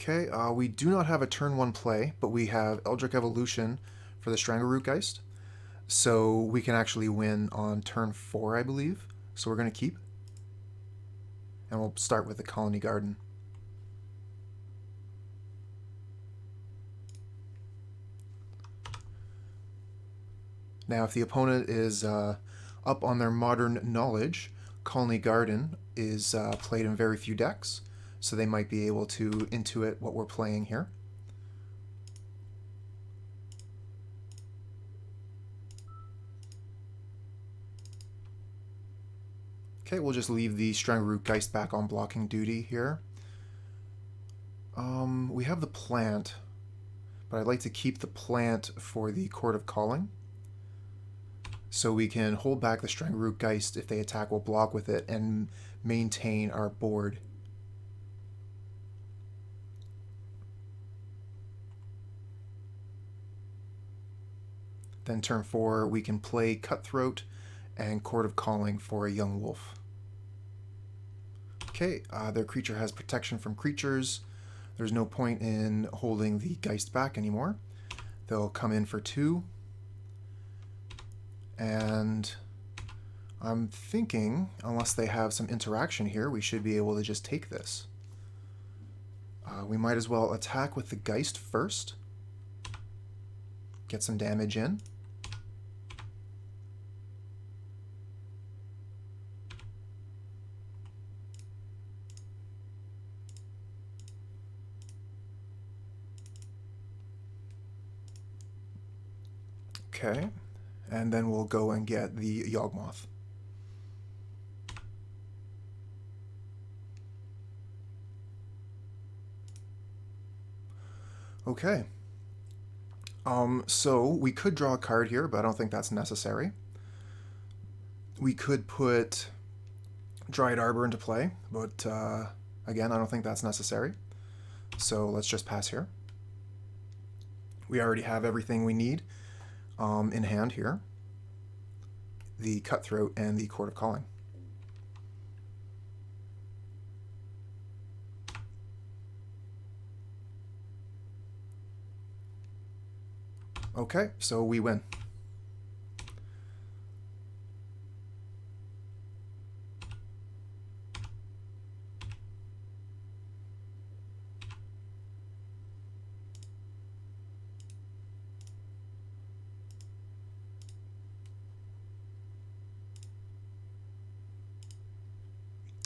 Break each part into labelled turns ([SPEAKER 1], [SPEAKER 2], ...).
[SPEAKER 1] Okay, we do not have a turn 1 play, but we have Eldritch Evolution for the Strangleroot Geist. So we can actually win on turn 4, I believe. So we're going to keep. And we'll start with the Khalni Garden. Now, if the opponent is up on their modern knowledge, Khalni Garden is played in very few decks, so they might be able to intuit what we're playing here. Okay, we'll just leave the Strangleroot Geist back on blocking duty here. We have the plant, but I'd like to keep the plant for the Chord of Calling. So we can hold back the Strangleroot Geist. If they attack, we'll block with it and maintain our board. Then turn 4, we can play Cutthroat and Chord of Calling for a young wolf. Okay, their creature has protection from creatures. There's no point in holding the Geist back anymore. They'll come in for 2. And I'm thinking, unless they have some interaction here, we should be able to just take this. We might as well attack with the Geist first. Get some damage in. Okay, and then we'll go and get the Yawgmoth. Okay. So we could draw a card here, but I don't think that's necessary. We could put Dryad Arbor into play, but again, I don't think that's necessary. So let's just pass here. We already have everything we need in hand here. The Cutthroat and the Chord of Calling. Okay, so we win.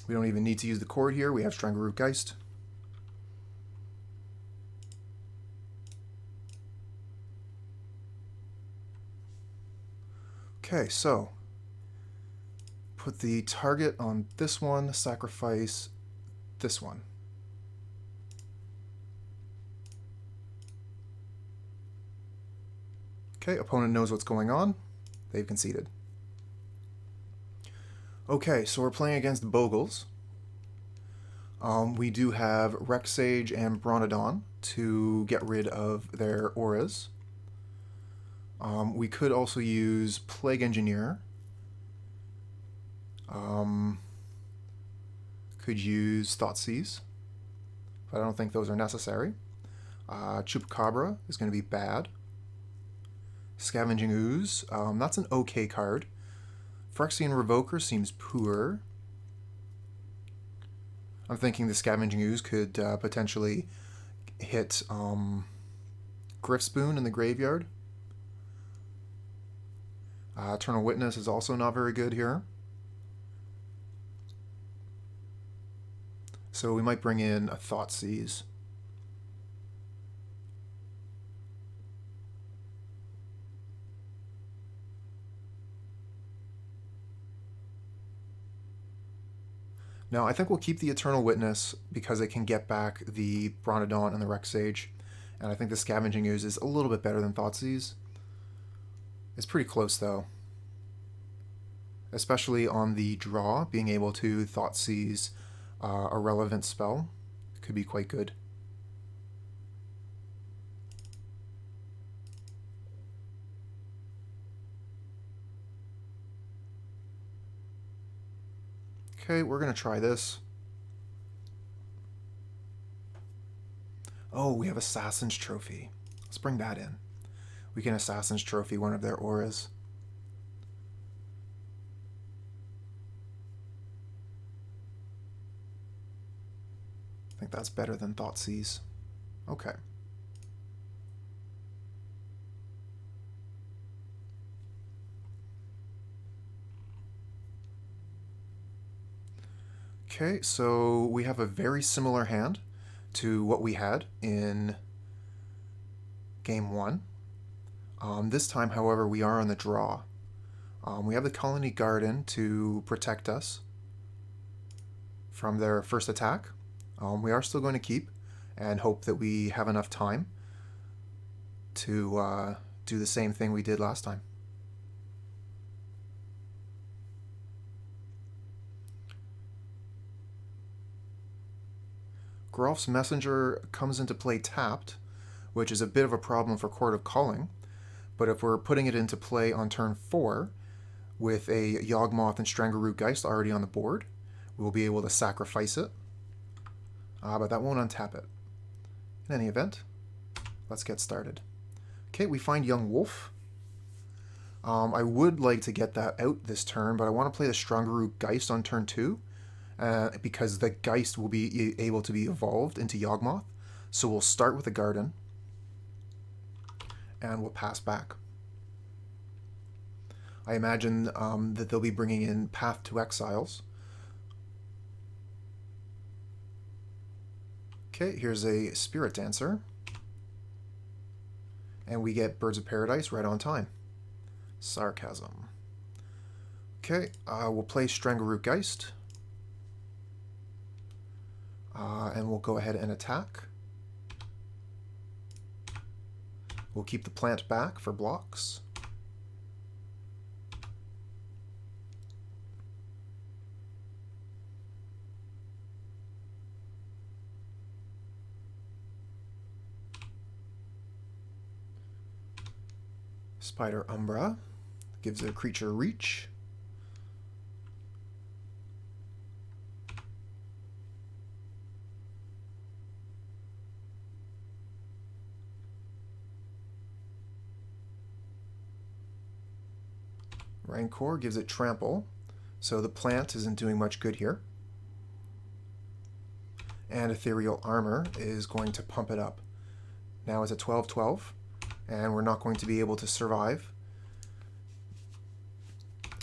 [SPEAKER 1] We don't even need to use the chord here. We have Strangleroot Geist. Okay, so put the target on this one, sacrifice this one. Okay, opponent knows what's going on. They've conceded. Okay, so we're playing against Bogles. We do have Reclamation Sage and Brontodon to get rid of their auras. We could also use Plague Engineer. Could use Thoughtseize, but I don't think those are necessary. Chupacabra is going to be bad. Scavenging Ooze, that's an okay card. Phyrexian Revoker seems poor. I'm thinking the Scavenging Ooze could potentially hit Griffspoon in the graveyard. Eternal Witness is also not very good here. So we might bring in a Thoughtseize. Now, I think we'll keep the Eternal Witness because it can get back the Brontodon and the Reclamation Sage. And I think the Scavenging Ooze is a little bit better than Thoughtseize. It's pretty close, though. Especially on the draw, being able to Thoughtseize a relevant spell could be quite good. Okay, we're going to try this. Oh, we have Assassin's Trophy. Let's bring that in. We can Assassin's Trophy one of their auras. I think that's better than Thoughtseize. Okay. Okay, so we have a very similar hand to what we had in game 1. This time, however, we are on the draw. We have the Khalni Garden to protect us from their first attack. We are still going to keep and hope that we have enough time to do the same thing we did last time. Geralf's Messenger comes into play tapped, which is a bit of a problem for Chord of Calling, but if we're putting it into play on turn 4 with a Yawgmoth and Strangleroot Geist already on the board, we'll be able to sacrifice it, but that won't untap it. In any event, let's get started. Okay, we find Young Wolf. I would like to get that out this turn, but I want to play the Strangleroot Geist on turn 2, because the Geist will be able to be evolved into Yawgmoth. So we'll start with the Garden, and we'll pass back. I imagine that they'll be bringing in Path to Exiles. Okay, here's a Spirit Dancer. And we get Birds of Paradise right on time. Sarcasm. Okay, we'll play Strangleroot Geist. And we'll go ahead and attack. We'll keep the plant back for blocks. Spider Umbra gives a creature reach. Rancor gives it trample, so the plant isn't doing much good here. And Ethereal Armor is going to pump it up. Now it's a 12-12, and we're not going to be able to survive.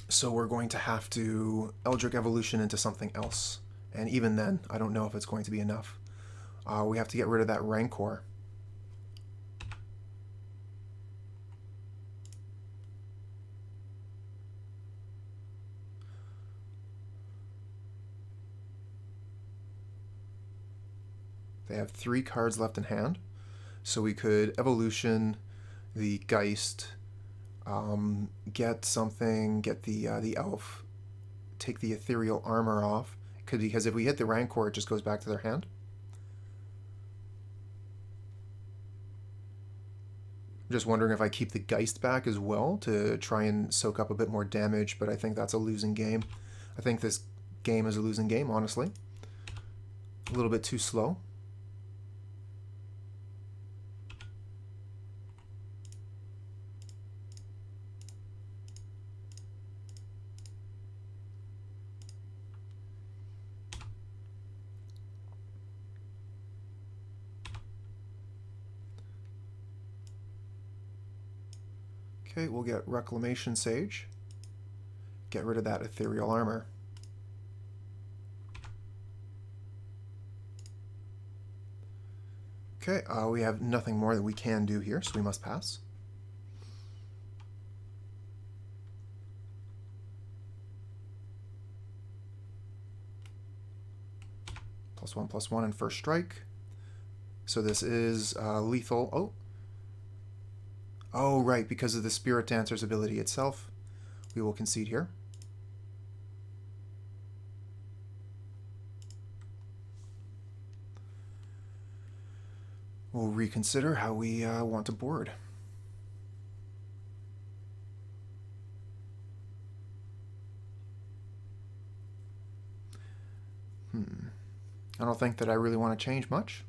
[SPEAKER 1] So we're going to have to Eldritch Evolution into something else. And even then, I don't know if it's going to be enough. We have to get rid of that Rancor. They have 3 cards left in hand, so we could Evolution the Geist, get something, get the Elf, take the Ethereal Armor off, because if we hit the Rancor, it just goes back to their hand. I'm just wondering if I keep the Geist back as well to try and soak up a bit more damage, but I think that's a losing game. I think this game is a losing game, honestly. A little bit too slow. Okay, we'll get Reclamation Sage. Get rid of that Ethereal Armor. Okay, we have nothing more that we can do here, so we must pass. +1/+1 and first strike. So this is lethal. Oh. Oh, right, because of the Spirit Dancer's ability itself. We will concede here. We'll reconsider how we want to board. I don't think that I really want to change much.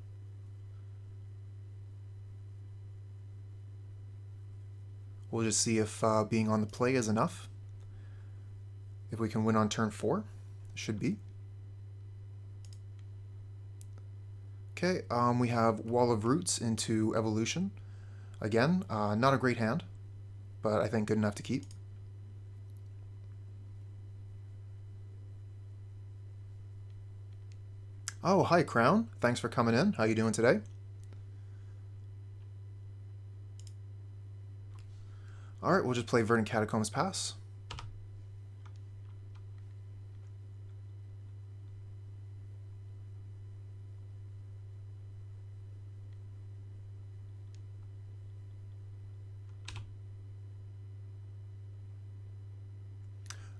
[SPEAKER 1] We'll just see if being on the play is enough. If we can win on turn 4, should be. Okay, we have Wall of Roots into Evolution. Again, not a great hand, but I think good enough to keep. Oh, hi Crown. Thanks for coming in. How you doing today? Alright, we'll just play Verdant Catacombs pass.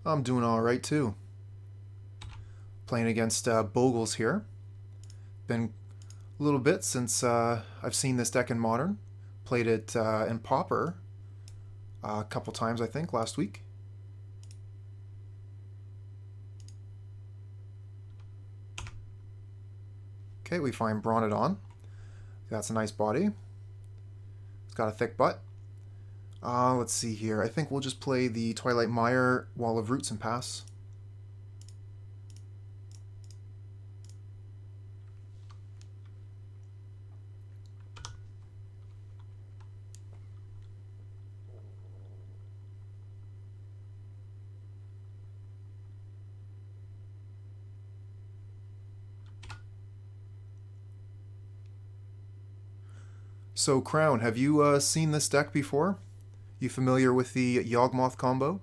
[SPEAKER 1] I'm doing alright too. Playing against Bogles here. Been a little bit since I've seen this deck in Modern. Played it in Pauper a couple times, I think, last week. Okay, we find Brontodon. That's a nice body. It's got a thick butt. Let's see here. I think we'll just play the Twilight Mire, Wall of Roots, and pass. So, Crown, have you seen this deck before? You familiar with the Yawgmoth combo?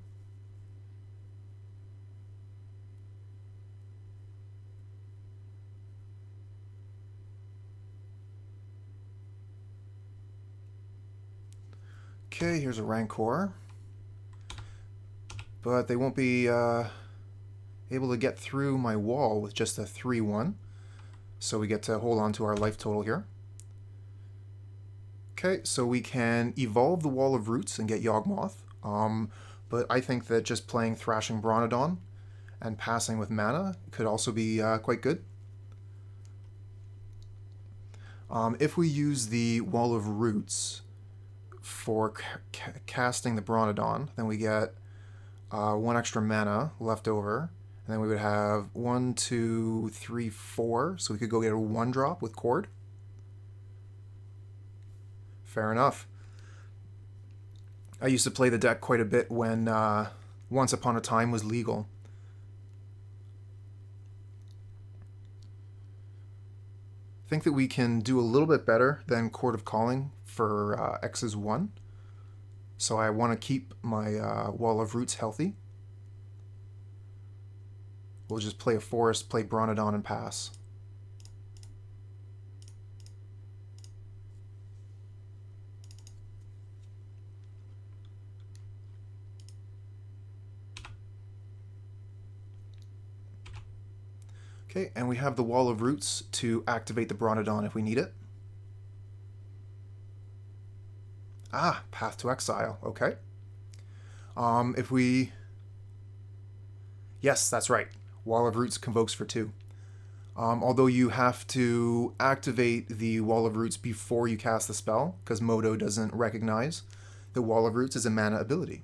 [SPEAKER 1] Okay, here's a Rancor. But they won't be able to get through my wall with just a 3-1. So we get to hold on to our life total here. Okay, so we can evolve the Wall of Roots and get Yawgmoth, but I think that just playing Thrashing Brontodon and passing with mana could also be quite good. If we use the Wall of Roots for casting the Brontodon, then we get 1 extra mana left over, and then we would have 1, 2, 3, 4, so we could go get a 1-drop with Chord. Fair enough. I used to play the deck quite a bit when Once Upon a Time was legal. I think that we can do a little bit better than Chord of Calling for X's 1. So I want to keep my Wall of Roots healthy. We'll just play a Forest, play Brontodon, and pass. Okay, and we have the Wall of Roots to activate the Brontodon if we need it. Ah, Path to Exile, okay. If we... Yes, that's right. Wall of Roots convokes for 2. Although you have to activate the Wall of Roots before you cast the spell, because Modo doesn't recognize the Wall of Roots as a mana ability.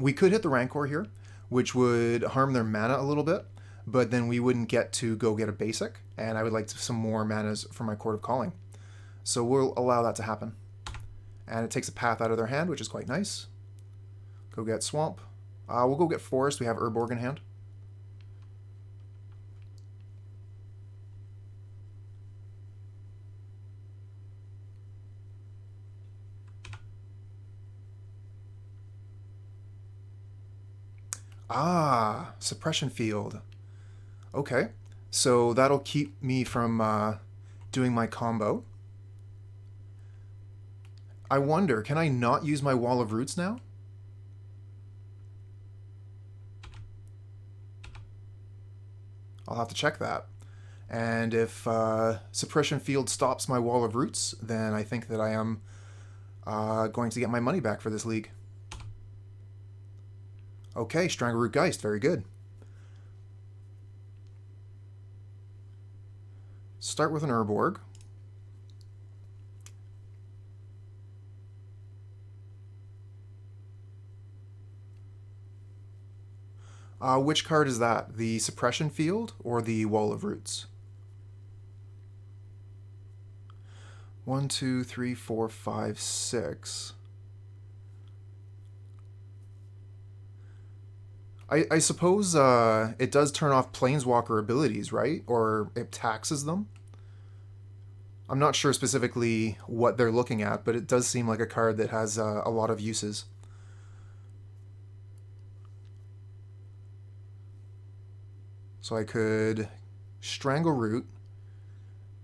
[SPEAKER 1] We could hit the Rancor here, which would harm their mana a little bit, but then we wouldn't get to go get a basic, and I would like some more manas for my Chord of Calling. So we'll allow that to happen. And it takes a path out of their hand, which is quite nice. Go get Swamp. We'll go get Forest. We have Urborg in hand. Ah, Suppression Field. Okay, so that'll keep me from doing my combo. I wonder, can I not use my Wall of Roots now? I'll have to check that. And if Suppression Field stops my Wall of Roots, then I think that I am going to get my money back for this league. Okay, Strangleroot Geist, very good. Start with an Urborg. Which card is that? The Suppression Field or the Wall of Roots? 1, 2, 3, 4, 5, 6. I suppose it does turn off Planeswalker abilities, right? Or it taxes them? I'm not sure specifically what they're looking at, but it does seem like a card that has a lot of uses. So I could Strangleroot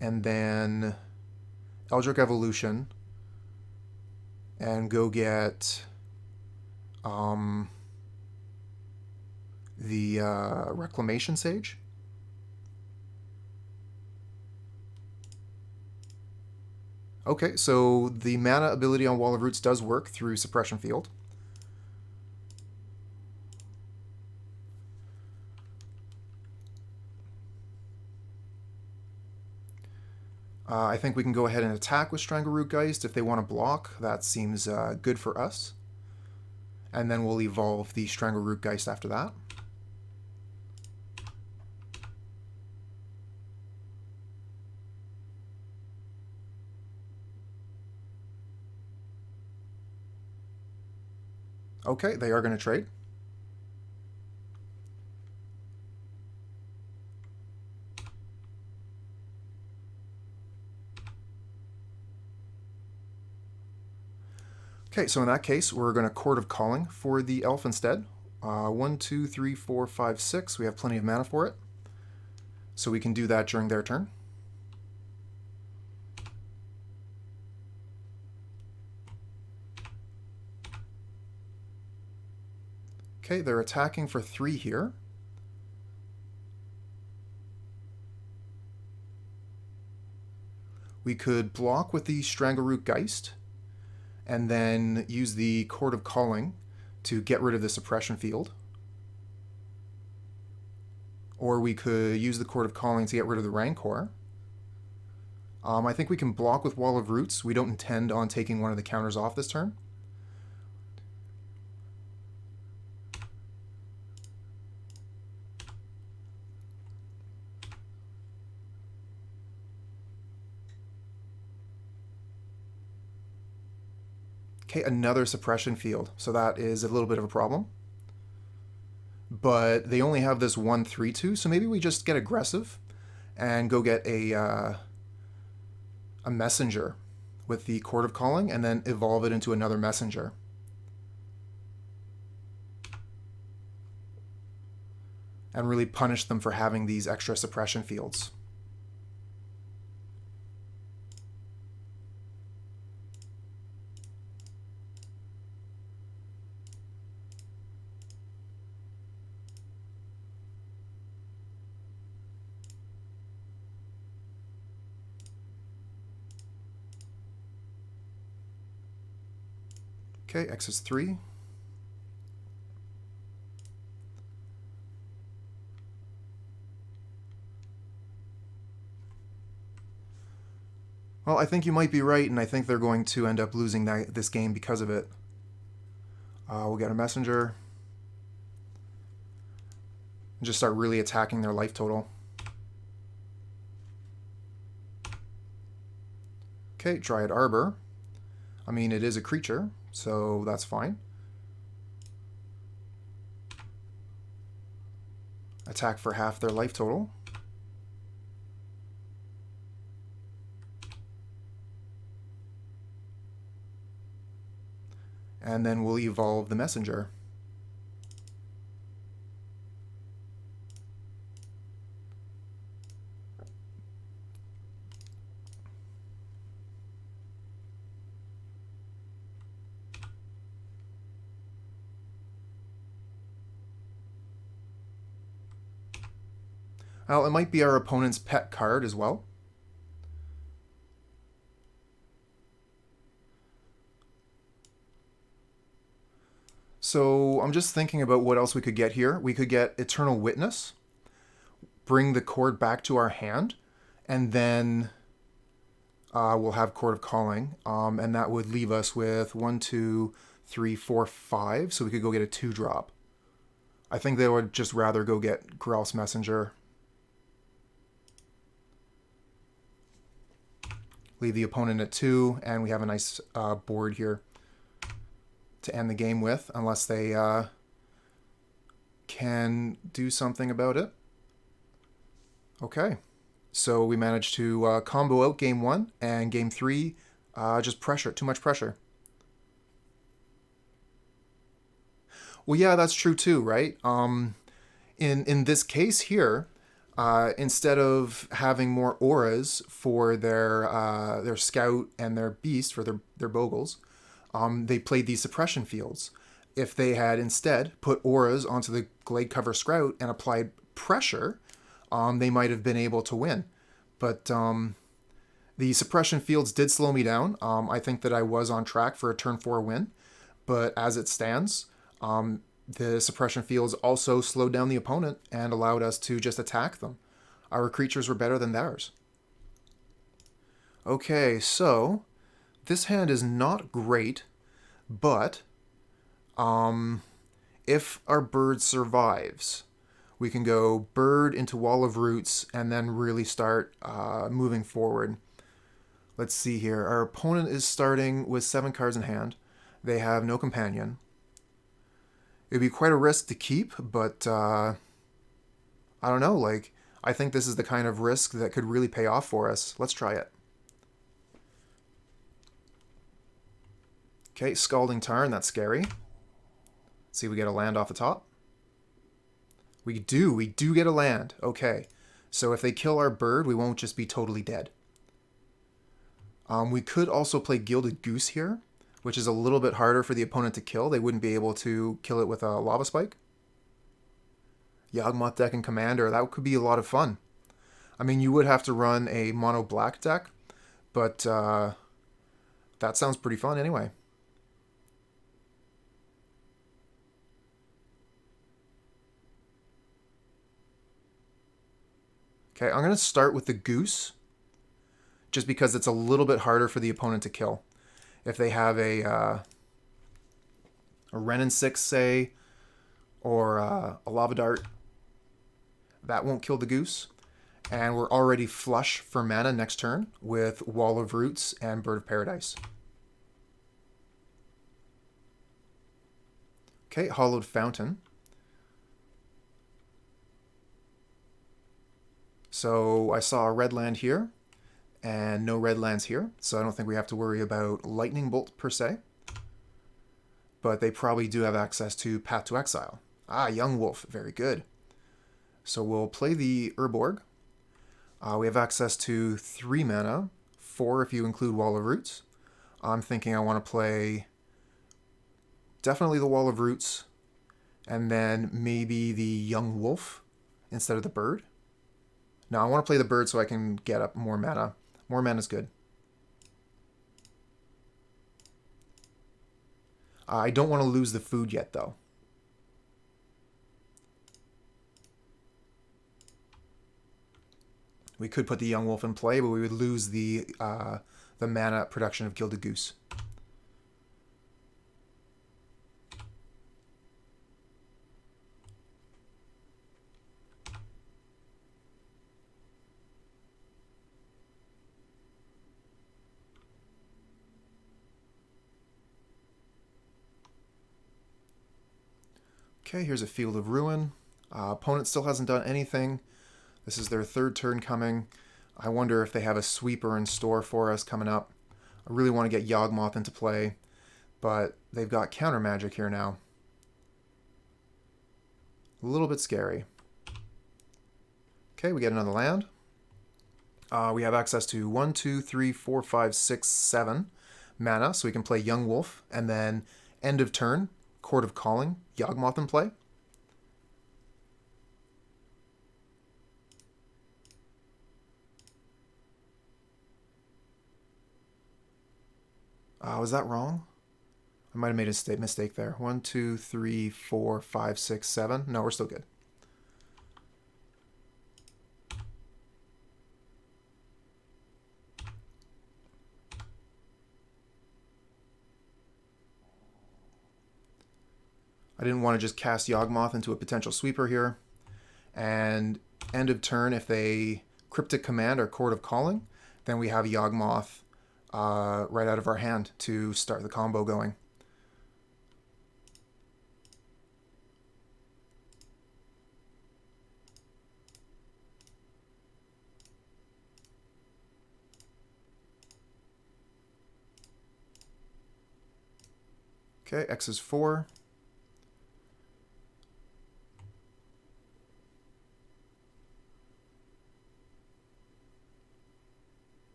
[SPEAKER 1] and then Eldritch Evolution and go get the Reclamation Sage. Okay, so the mana ability on Wall of Roots does work through Suppression Field. I think we can go ahead and attack with Strangleroot Geist if they want to block. That seems good for us. And then we'll evolve the Strangleroot Geist after that. Okay, they are going to trade. Okay, so in that case, we're going to Chord of Calling for the elf instead. 1, 2, 3, 4, 5, 6. We have plenty of mana for it. So we can do that during their turn. Okay, they're attacking for 3 here. We could block with the Strangleroot Geist and then use the Chord of Calling to get rid of the suppression field. Or we could use the Chord of Calling to get rid of the Rancor. I think we can block with Wall of Roots. We don't intend on taking one of the counters off this turn. Okay, another suppression field. So that is a little bit of a problem. But they only have this 1/3/2, so maybe we just get aggressive and go get a messenger with the Chord of Calling and then evolve it into another messenger. And really punish them for having these extra suppression fields. Okay, X is 3. Well, I think you might be right, and I think they're going to end up losing this game because of it. We'll get a messenger. And just start really attacking their life total. Okay, Dryad Arbor. I mean, it is a creature, so that's fine. Attack for half their life total. And then we'll evolve the messenger. Well, it might be our opponent's pet card as well. So I'm just thinking about what else we could get here. We could get Eternal Witness, bring the Chord back to our hand, and then we'll have Chord of Calling, and that would leave us with 1, 2, 3, 4, 5. So we could go get a 2-drop. I think they would just rather go get Geralf's Messenger. Leave the opponent at 2, and we have a nice board here to end the game with, unless they can do something about it. Okay, so we managed to combo out game 1, and game 3, just pressure, too much pressure. Well, yeah, that's true too, right? In this case here, instead of having more auras for their scout and their beast for their bogles, they played these suppression fields. If they had instead put auras onto the Glade Cover Scout and applied pressure, they might have been able to win. But the suppression fields did slow me down. I think that I was on track for a turn 4 win, but as it stands, the suppression fields also slowed down the opponent and allowed us to just attack them. Our creatures were better than theirs. Okay, so this hand is not great, but if our bird survives, we can go bird into Wall of Roots and then really start moving forward. Let's see here. Our opponent is starting with 7 cards in hand. They have no companion. It would be quite a risk to keep, but I don't know. Like, I think this is the kind of risk that could really pay off for us. Let's try it. Okay, Scalding Tarn, that's scary. Let's see if we get a land off the top. We do get a land. Okay, so if they kill our bird, we won't just be totally dead. We could also play Gilded Goose here, which is a little bit harder for the opponent to kill. They wouldn't be able to kill it with a Lava Spike. Yawgmoth deck and Commander, that could be a lot of fun. I mean, you would have to run a mono black deck, but that sounds pretty fun anyway. Okay, I'm going to start with the Goose, just because it's a little bit harder for the opponent to kill. If they have a Wrenn and 6, say, or a Lava Dart, that won't kill the Goose. And we're already flush for mana next turn with Wall of Roots and Bird of Paradise. Okay, Hollowed Fountain. So I saw a red land here, and no red lands here, so I don't think we have to worry about Lightning Bolt per se. But they probably do have access to Path to Exile. Ah, Young Wolf, very good. So we'll play the Urborg. We have access to 3 mana, 4 if you include Wall of Roots. I'm thinking I want to play definitely the Wall of Roots, and then maybe the Young Wolf instead of the bird. No, I want to play the bird so I can get up more mana. More mana is good. I don't want to lose the food yet, though. We could put the Young Wolf in play, but we would lose the mana production of Gilded Goose. Okay, here's a Field of Ruin. Opponent still hasn't done anything. This is their 3rd turn coming. I wonder if they have a sweeper in store for us coming up. I really want to get Yawgmoth into play, but they've got counter magic here now. A little bit scary. Okay, we get another land. We have access to 1, 2, 3, 4, 5, 6, 7 mana, so we can play Young Wolf, and then end of turn, Chord of Calling, Yawgmoth in play. Was that wrong? I might have made a mistake there. 1, 2, 3, 4, 5, 6, 7. No, we're still good. I didn't want to just cast Yawgmoth into a potential sweeper here. And end of turn, if they Cryptic Command or Chord of Calling, then we have Yawgmoth right out of our hand to start the combo going. Okay, X is 4.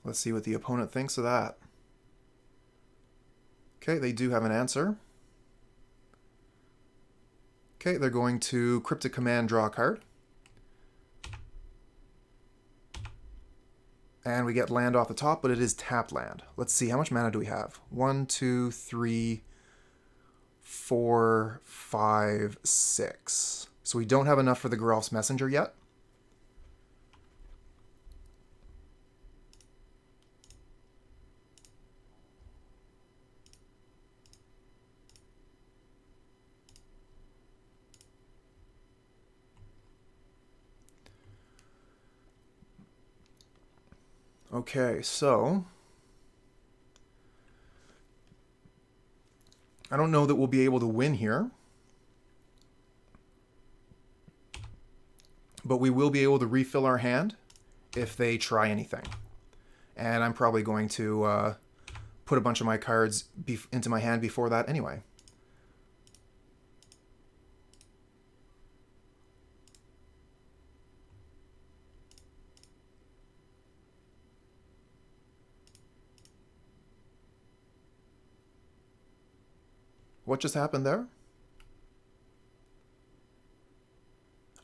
[SPEAKER 1] Let's see what the opponent thinks of that. Okay, they do have an answer. Okay, they're going to Cryptic Command, draw a card. And we get land off the top, but it is tapped land. Let's see, how much mana do we have? 1, 2, 3, 4, 5, 6. So we don't have enough for the Geralf's Messenger yet. Okay, so I don't know that we'll be able to win here, but we will be able to refill our hand if they try anything. And I'm probably going to put a bunch of my cards into my hand before that anyway. What just happened there?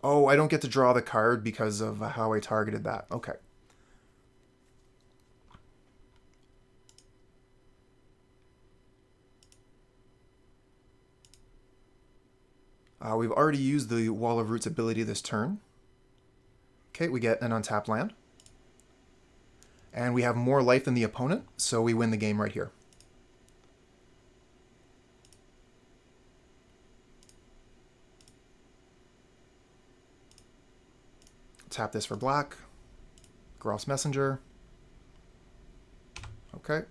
[SPEAKER 1] Oh, I don't get to draw the card because of how I targeted that. Okay. We've already used the Wall of Roots ability this turn. Okay, we get an untapped land. And we have more life than the opponent, so we win the game right here. Tap this for black. Geralf's Messenger. Okay.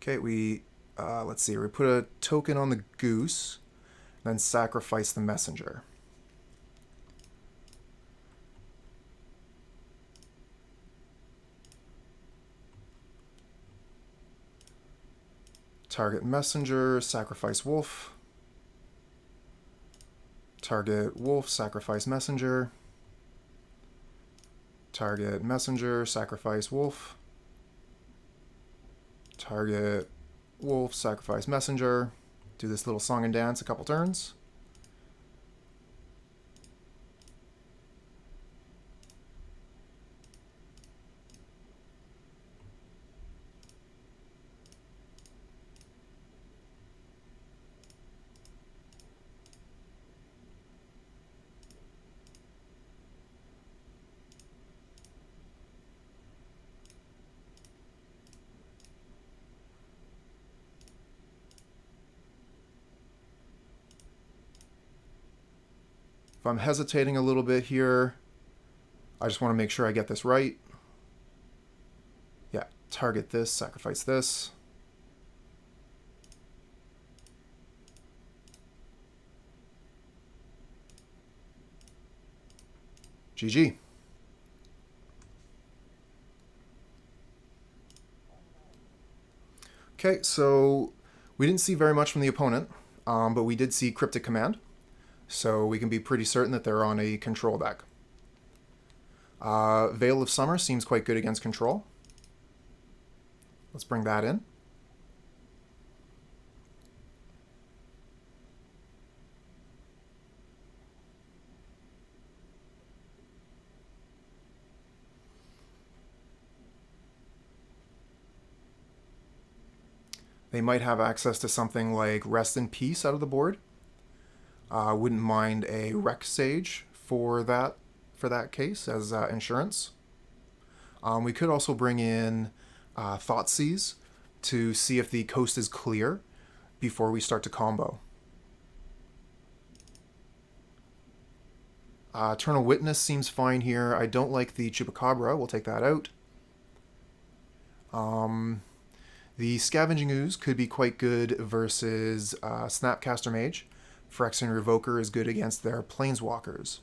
[SPEAKER 1] Okay, let's see, we put a token on the goose, then sacrifice the messenger. Target messenger, sacrifice wolf. Target wolf, sacrifice messenger. Target messenger, sacrifice wolf. Target wolf, sacrifice messenger. Do this little song and dance a couple turns. If I'm hesitating a little bit here, I just want to make sure I get this right. Yeah, target this, sacrifice this. GG. Okay, so we didn't see very much from the opponent, but we did see Cryptic Command. So we can be pretty certain that they're on a control deck. Veil of Summer seems quite good against control. Let's bring that in. They might have access to something like Rest in Peace out of the board. Wouldn't mind a Rec Sage for that case as insurance. We could also bring in Thoughtseize to see if the coast is clear before we start to combo. Eternal Witness seems fine here. I don't like the Chupacabra. We'll take that out. The Scavenging Ooze could be quite good versus Snapcaster Mage. Phyrexian Revoker is good against their Planeswalkers.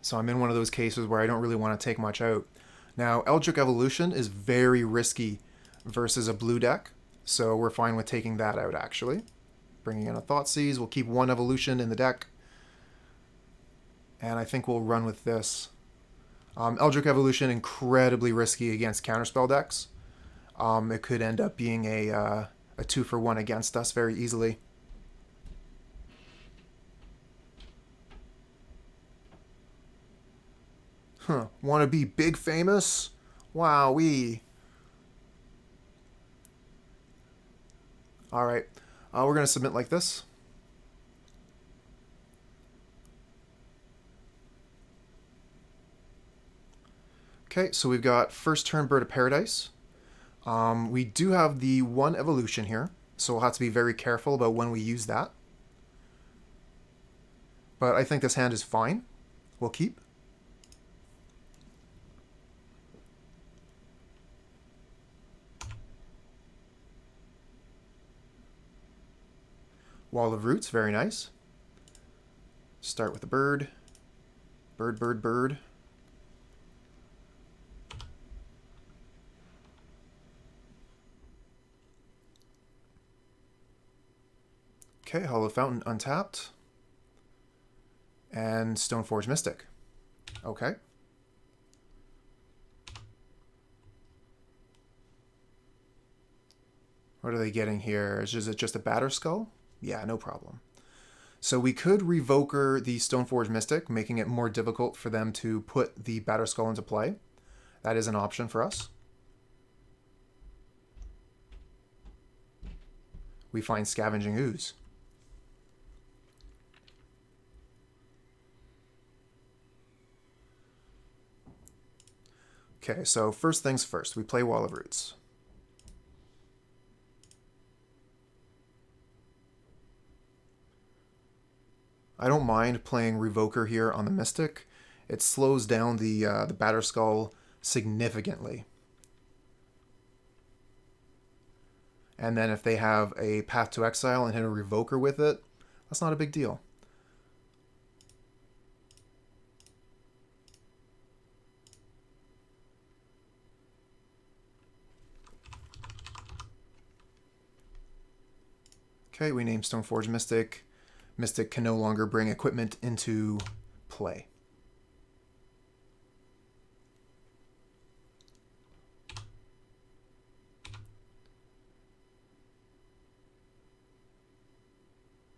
[SPEAKER 1] So I'm in one of those cases where I don't really want to take much out. Now, Eldritch Evolution is very risky versus a blue deck, so we're fine with taking that out, actually. Bringing in a Thoughtseize, we'll keep one Evolution in the deck. And I think we'll run with this. Eldritch Evolution, incredibly risky against counterspell decks. It could end up being a 2-for-1 against us very easily. Huh. Want to be big famous? Wowee. Alright. We're going to submit like this. Okay, so we've got first turn Bird of Paradise. We do have the one evolution here, so we'll have to be very careful about when we use that. But I think this hand is fine. We'll keep. Wall of Roots, very nice. Start with a bird. Bird, bird, bird. Okay, Hollow Fountain untapped. And Stoneforge Mystic. Okay. What are they getting here? Is it just a Batterskull? Yeah, no problem. So we could Revoker the Stoneforge Mystic, making it more difficult for them to put the Batterskull into play. That is an option for us. We find Scavenging Ooze. Okay, so first things first, we play Wall of Roots. I don't mind playing Revoker here on the Mystic. It slows down the Batterskull significantly. And then if they have a Path to Exile and hit a Revoker with it, that's not a big deal. Okay, we name Stoneforge Mystic. Mystic can no longer bring equipment into play.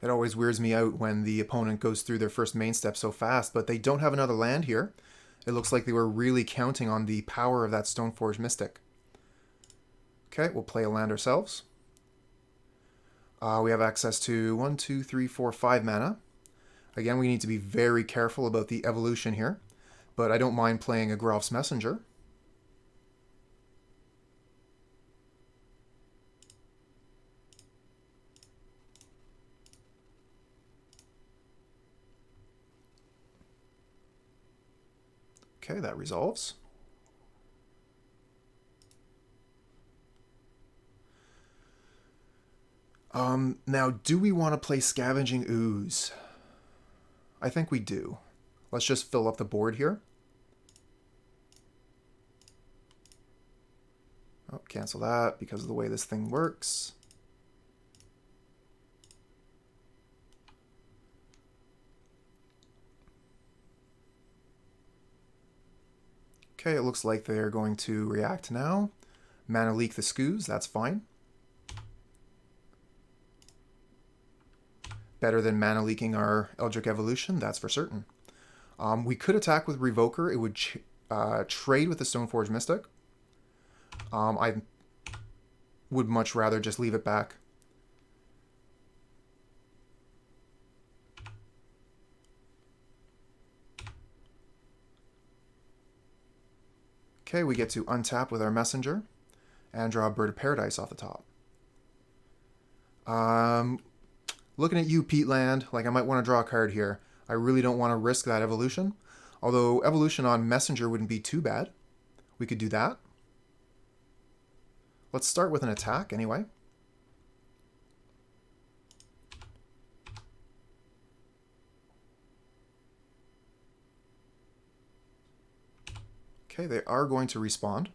[SPEAKER 1] It always weirds me out when the opponent goes through their first main step so fast, but they don't have another land here. It looks like they were really counting on the power of that Stoneforge Mystic. Okay, we'll play a land ourselves. We have access to 1, 2, 3, 4, 5 mana. Again, we need to be very careful about the evolution here, but I don't mind playing a Geralf's Messenger. Okay, that resolves. Now, do we want to play Scavenging Ooze? I think we do. Let's just fill up the board here. Oh, cancel that because of the way this thing works. Okay, it looks like they're going to react now. Mana Leak the Scooze, that's fine. Better than mana leaking our Eldritch Evolution, that's for certain. We could attack with Revoker. It would trade with the Stoneforge Mystic. I would much rather just leave it back. Okay, we get to untap with our Messenger and draw a Bird of Paradise off the top. Looking at you, Peatland, like I might want to draw a card here. I really don't want to risk that evolution. Although evolution on Messenger wouldn't be too bad. We could do that. Let's start with an attack anyway. Okay, they are going to respawn,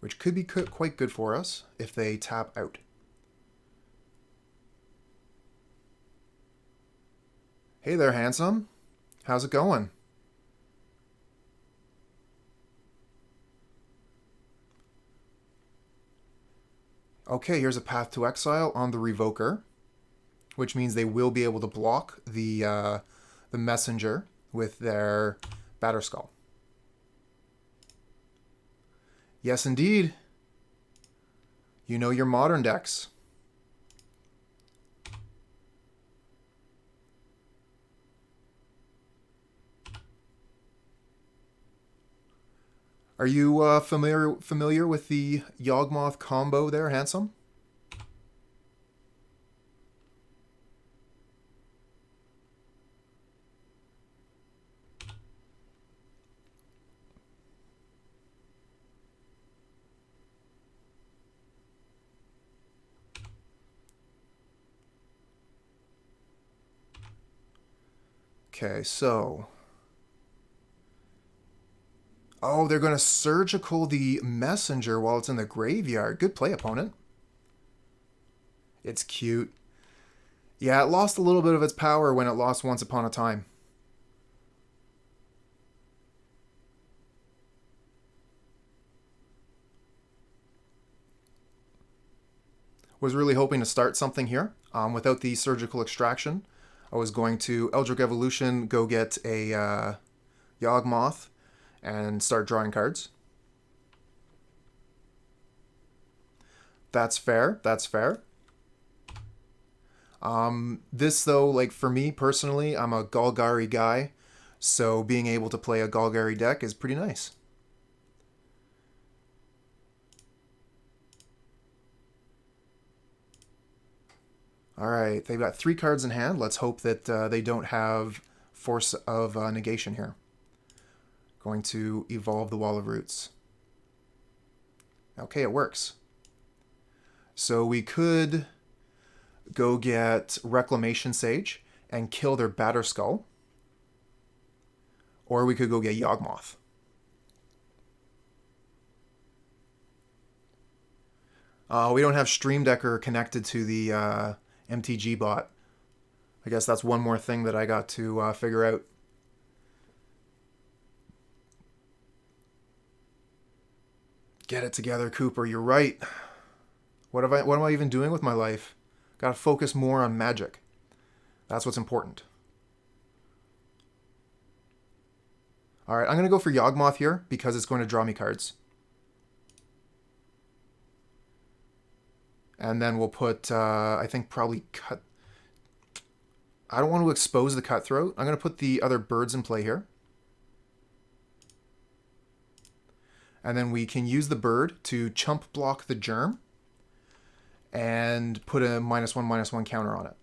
[SPEAKER 1] which could be quite good for us if they tap out. Hey there, handsome. How's it going? Okay, here's a Path to Exile on the Revoker, which means they will be able to block the Messenger with their Batterskull. Yes, indeed. You know your modern decks. Are you familiar with the Yawgmoth combo there, handsome? Okay, so... Oh, they're going to Surgical the Messenger while it's in the graveyard. Good play, opponent. It's cute. Yeah, it lost a little bit of its power when it lost Once Upon a Time. Was really hoping to start something here. Without the Surgical Extraction, I was going to Eldritch Evolution, go get a Yawgmoth, and start drawing cards. That's fair. That's fair. This, though, like for me personally, I'm a Golgari guy, so being able to play a Golgari deck is pretty nice. All right, they've got 3 cards in hand. Let's hope that they don't have Force of Negation here. Going to evolve the Wall of Roots. Okay, it works. So we could go get Reclamation Sage and kill their Batterskull. Or we could go get Yawgmoth. We don't have Stream Decker connected to the MTG bot. I guess that's one more thing that I got to figure out. Get it together, Cooper. You're right. What am I even doing with my life? Got to focus more on magic. That's what's important. All right, I'm going to go for Yawgmoth here because it's going to draw me cards. And then we'll put, I think probably cut... I don't want to expose the Cutthroat. I'm going to put the other birds in play here. And then we can use the bird to chump block the Germ and put a -1/-1 counter on it.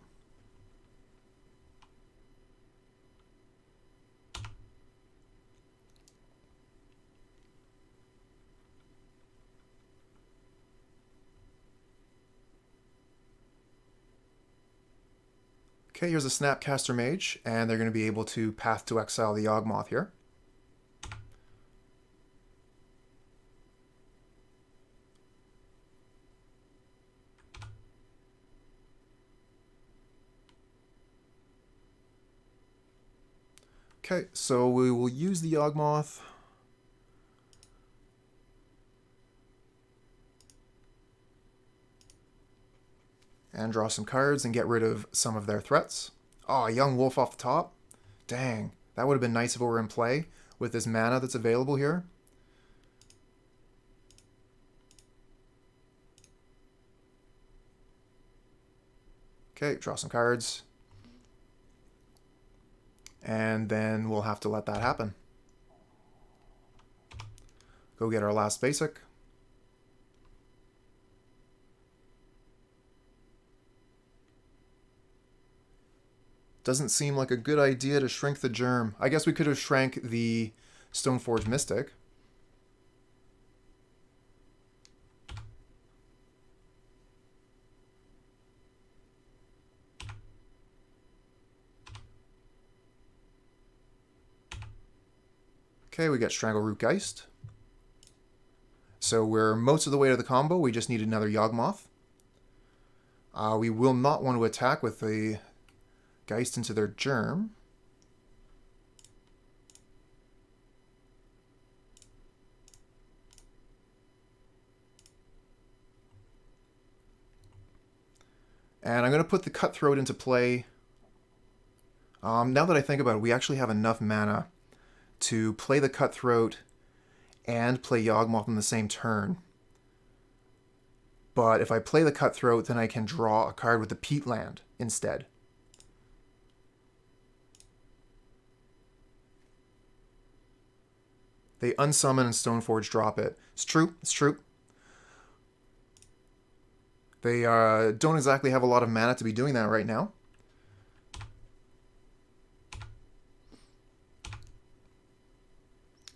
[SPEAKER 1] Okay, here's a Snapcaster Mage, and they're going to be able to Path to Exile the Yawgmoth here. Okay, so we will use the Yawgmoth. And draw some cards and get rid of some of their threats. Oh, a Young Wolf off the top. Dang, that would have been nice if it were in play with this mana that's available here. Okay, draw some cards. And then we'll have to let that happen. Go get our last basic. Doesn't seem like a good idea to shrink the germ. I guess we could have shrank the Stoneforge Mystic. Okay, we got Strangleroot Geist. So we're most of the way to the combo. We just need another Yawgmoth. We will not want to attack with the Geist into their germ. And I'm going to put the Cutthroat into play. Now that I think about it, we actually have enough mana to play the Cutthroat and play Yawgmoth on the same turn. But if I play the Cutthroat, then I can draw a card with the Peatland instead. They unsummon and Stoneforge drop it. It's true, it's true. They don't exactly have a lot of mana to be doing that right now.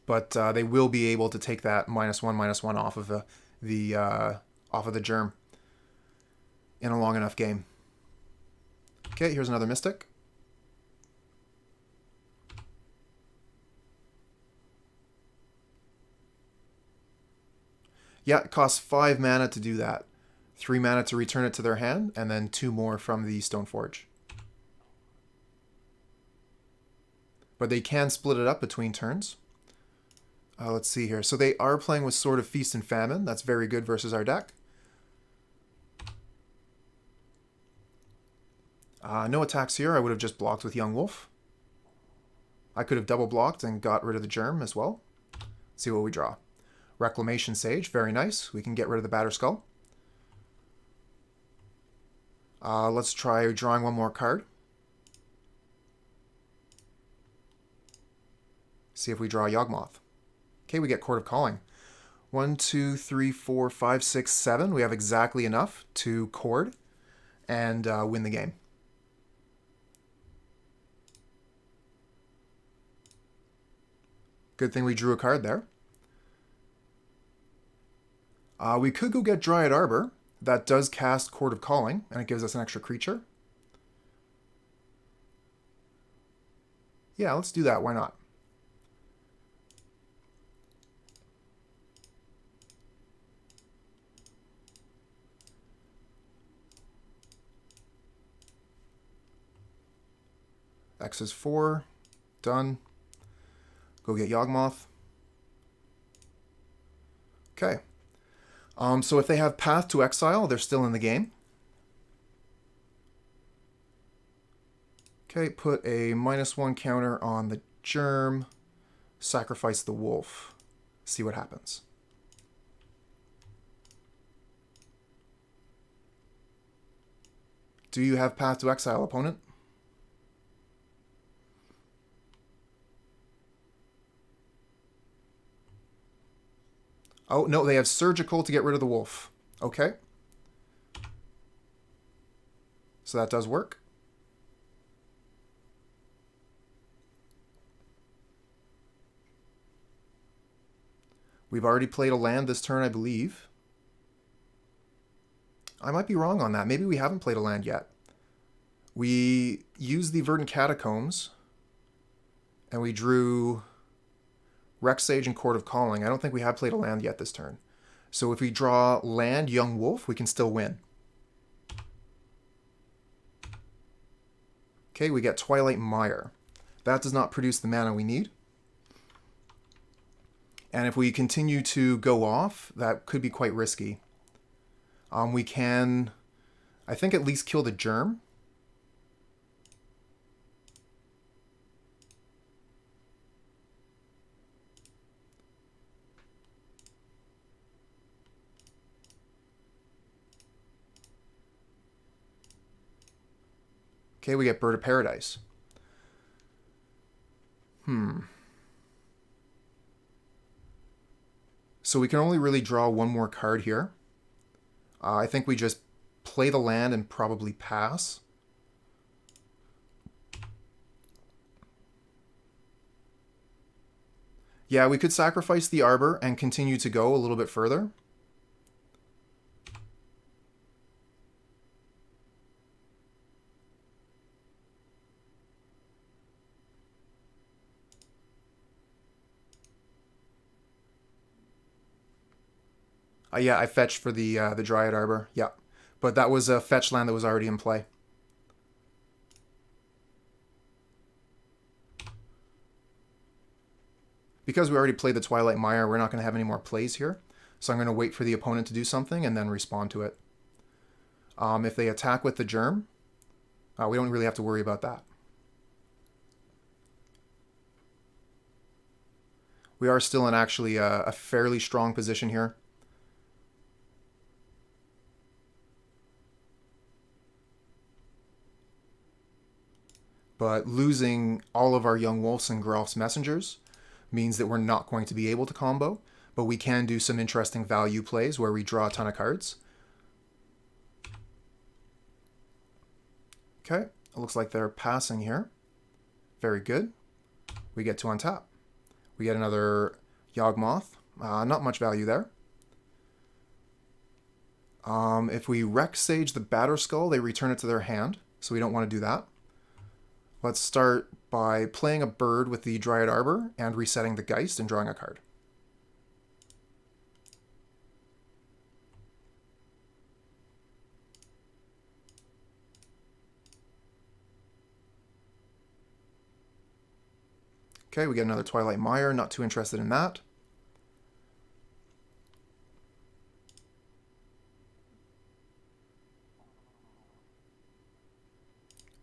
[SPEAKER 1] But they will be able to take that -1/-1 off of the germ in a long enough game. Okay, here's another Mystic. Yeah, it costs 5 mana to do that. 3 mana to return it to their hand, and then 2 more from the Stoneforge. But they can split it up between turns. Let's see here. So they are playing with Sword of Feast and Famine. That's very good versus our deck. No attacks here. I would have just blocked with Yawgmoth. I could have double blocked and got rid of the germ as well. Let's see what we draw. Reclamation Sage, very nice. We can get rid of the Batterskull. Let's try drawing one more card. See if we draw Yawgmoth. Okay, we get Chord of Calling. 1, 2, 3, 4, 5, 6, 7. We have exactly enough to chord and win the game. Good thing we drew a card there. We could go get Dryad Arbor. That does cast Chord of Calling, and it gives us an extra creature. Yeah, let's do that. Why not? X is 4. Done. Go get Yawgmoth. Okay. So if they have Path to Exile, they're still in the game. Okay, put a -1 counter on the germ. Sacrifice the wolf. See what happens. Do you have Path to Exile, opponent? Oh, no, they have Surgical to get rid of the wolf. Okay. So that does work. We've already played a land this turn, I believe. I might be wrong on that. Maybe we haven't played a land yet. We used the Verdant Catacombs, and we drew Rex Sage and Chord of Calling. I don't think we have played a land yet this turn. So if we draw land, Young Wolf, we can still win. Okay, we get Twilight Mire. That does not produce the mana we need. And if we continue to go off, that could be quite risky. We can, I think, at least kill the germ. Okay, we get Bird of Paradise. So we can only really draw one more card here. I think we just play the land and probably pass. Yeah, we could sacrifice the Arbor and continue to go a little bit further. Yeah, I fetched for the Dryad Arbor. Yeah, but that was a fetch land that was already in play. Because we already played the Twilight Mire, we're not going to have any more plays here. So I'm going to wait for the opponent to do something and then respond to it. If they attack with the Germ, we don't really have to worry about that. We are still in actually a fairly strong position here. But losing all of our Yawgmoths and Geralf's Messengers means that we're not going to be able to combo, but we can do some interesting value plays where we draw a ton of cards. Okay, it looks like they're passing here. Very good. We get to untap. We get another Yawgmoth. Not much value there. If we Rec Sage the Batterskull, they return it to their hand, so we don't want to do that. Let's start by playing a bird with the Dryad Arbor and resetting the Geist and drawing a card. Okay, we get another Twilight Mire, not too interested in that.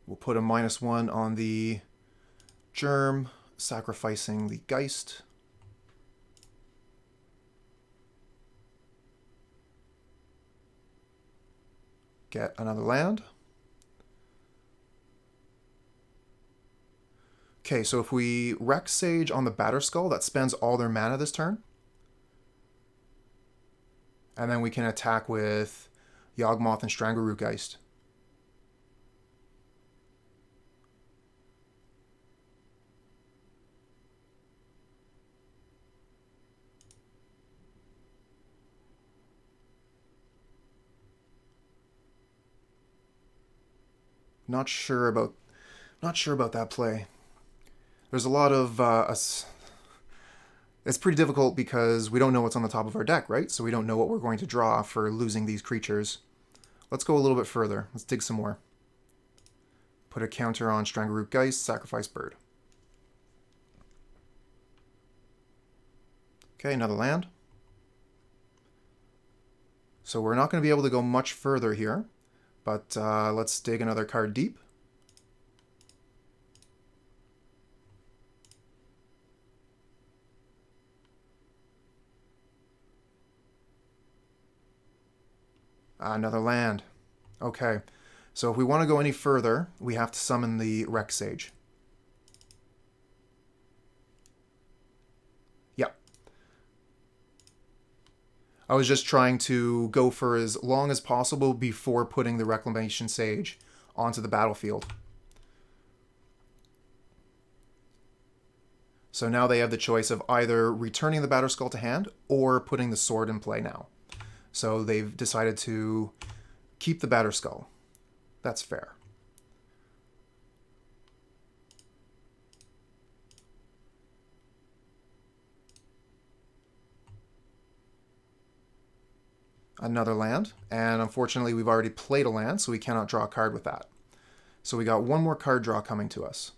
[SPEAKER 1] We'll put a -1 on the Germ, sacrificing the Geist. Get another land. Okay, so if we Rec Sage on the Batterskull, that spends all their mana this turn. And then we can attack with Yawgmoth and Strangleroot Geist. Not sure about that play. There's a lot of it's pretty difficult because we don't know what's on the top of our deck, right? So we don't know what we're going to draw for losing these creatures. Let's go a little bit further. Let's dig some more. Put a counter on Strangleroot Geist, sacrifice bird. Okay, another land. So we're not going to be able to go much further here. But let's dig another card deep. Another land. Okay, so if we want to go any further, we have to summon the Rec Sage. Yep. I was just trying to go for as long as possible before putting the Reclamation Sage onto the battlefield. So now they have the choice of either returning the Batterskull to hand or putting the sword in play now. So they've decided to keep the Batterskull. That's fair. Another land, and unfortunately we've already played a land, so we cannot draw a card with that. So we got one more card draw coming to us.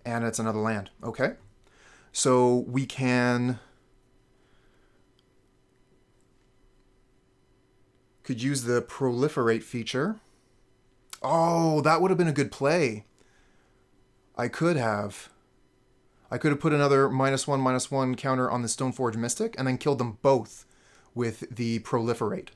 [SPEAKER 1] And it's another land. Okay. So we could use the proliferate feature. Oh, that would have been a good play. I could have put another -1/-1 counter on the Stoneforge Mystic and then killed them both with the proliferate.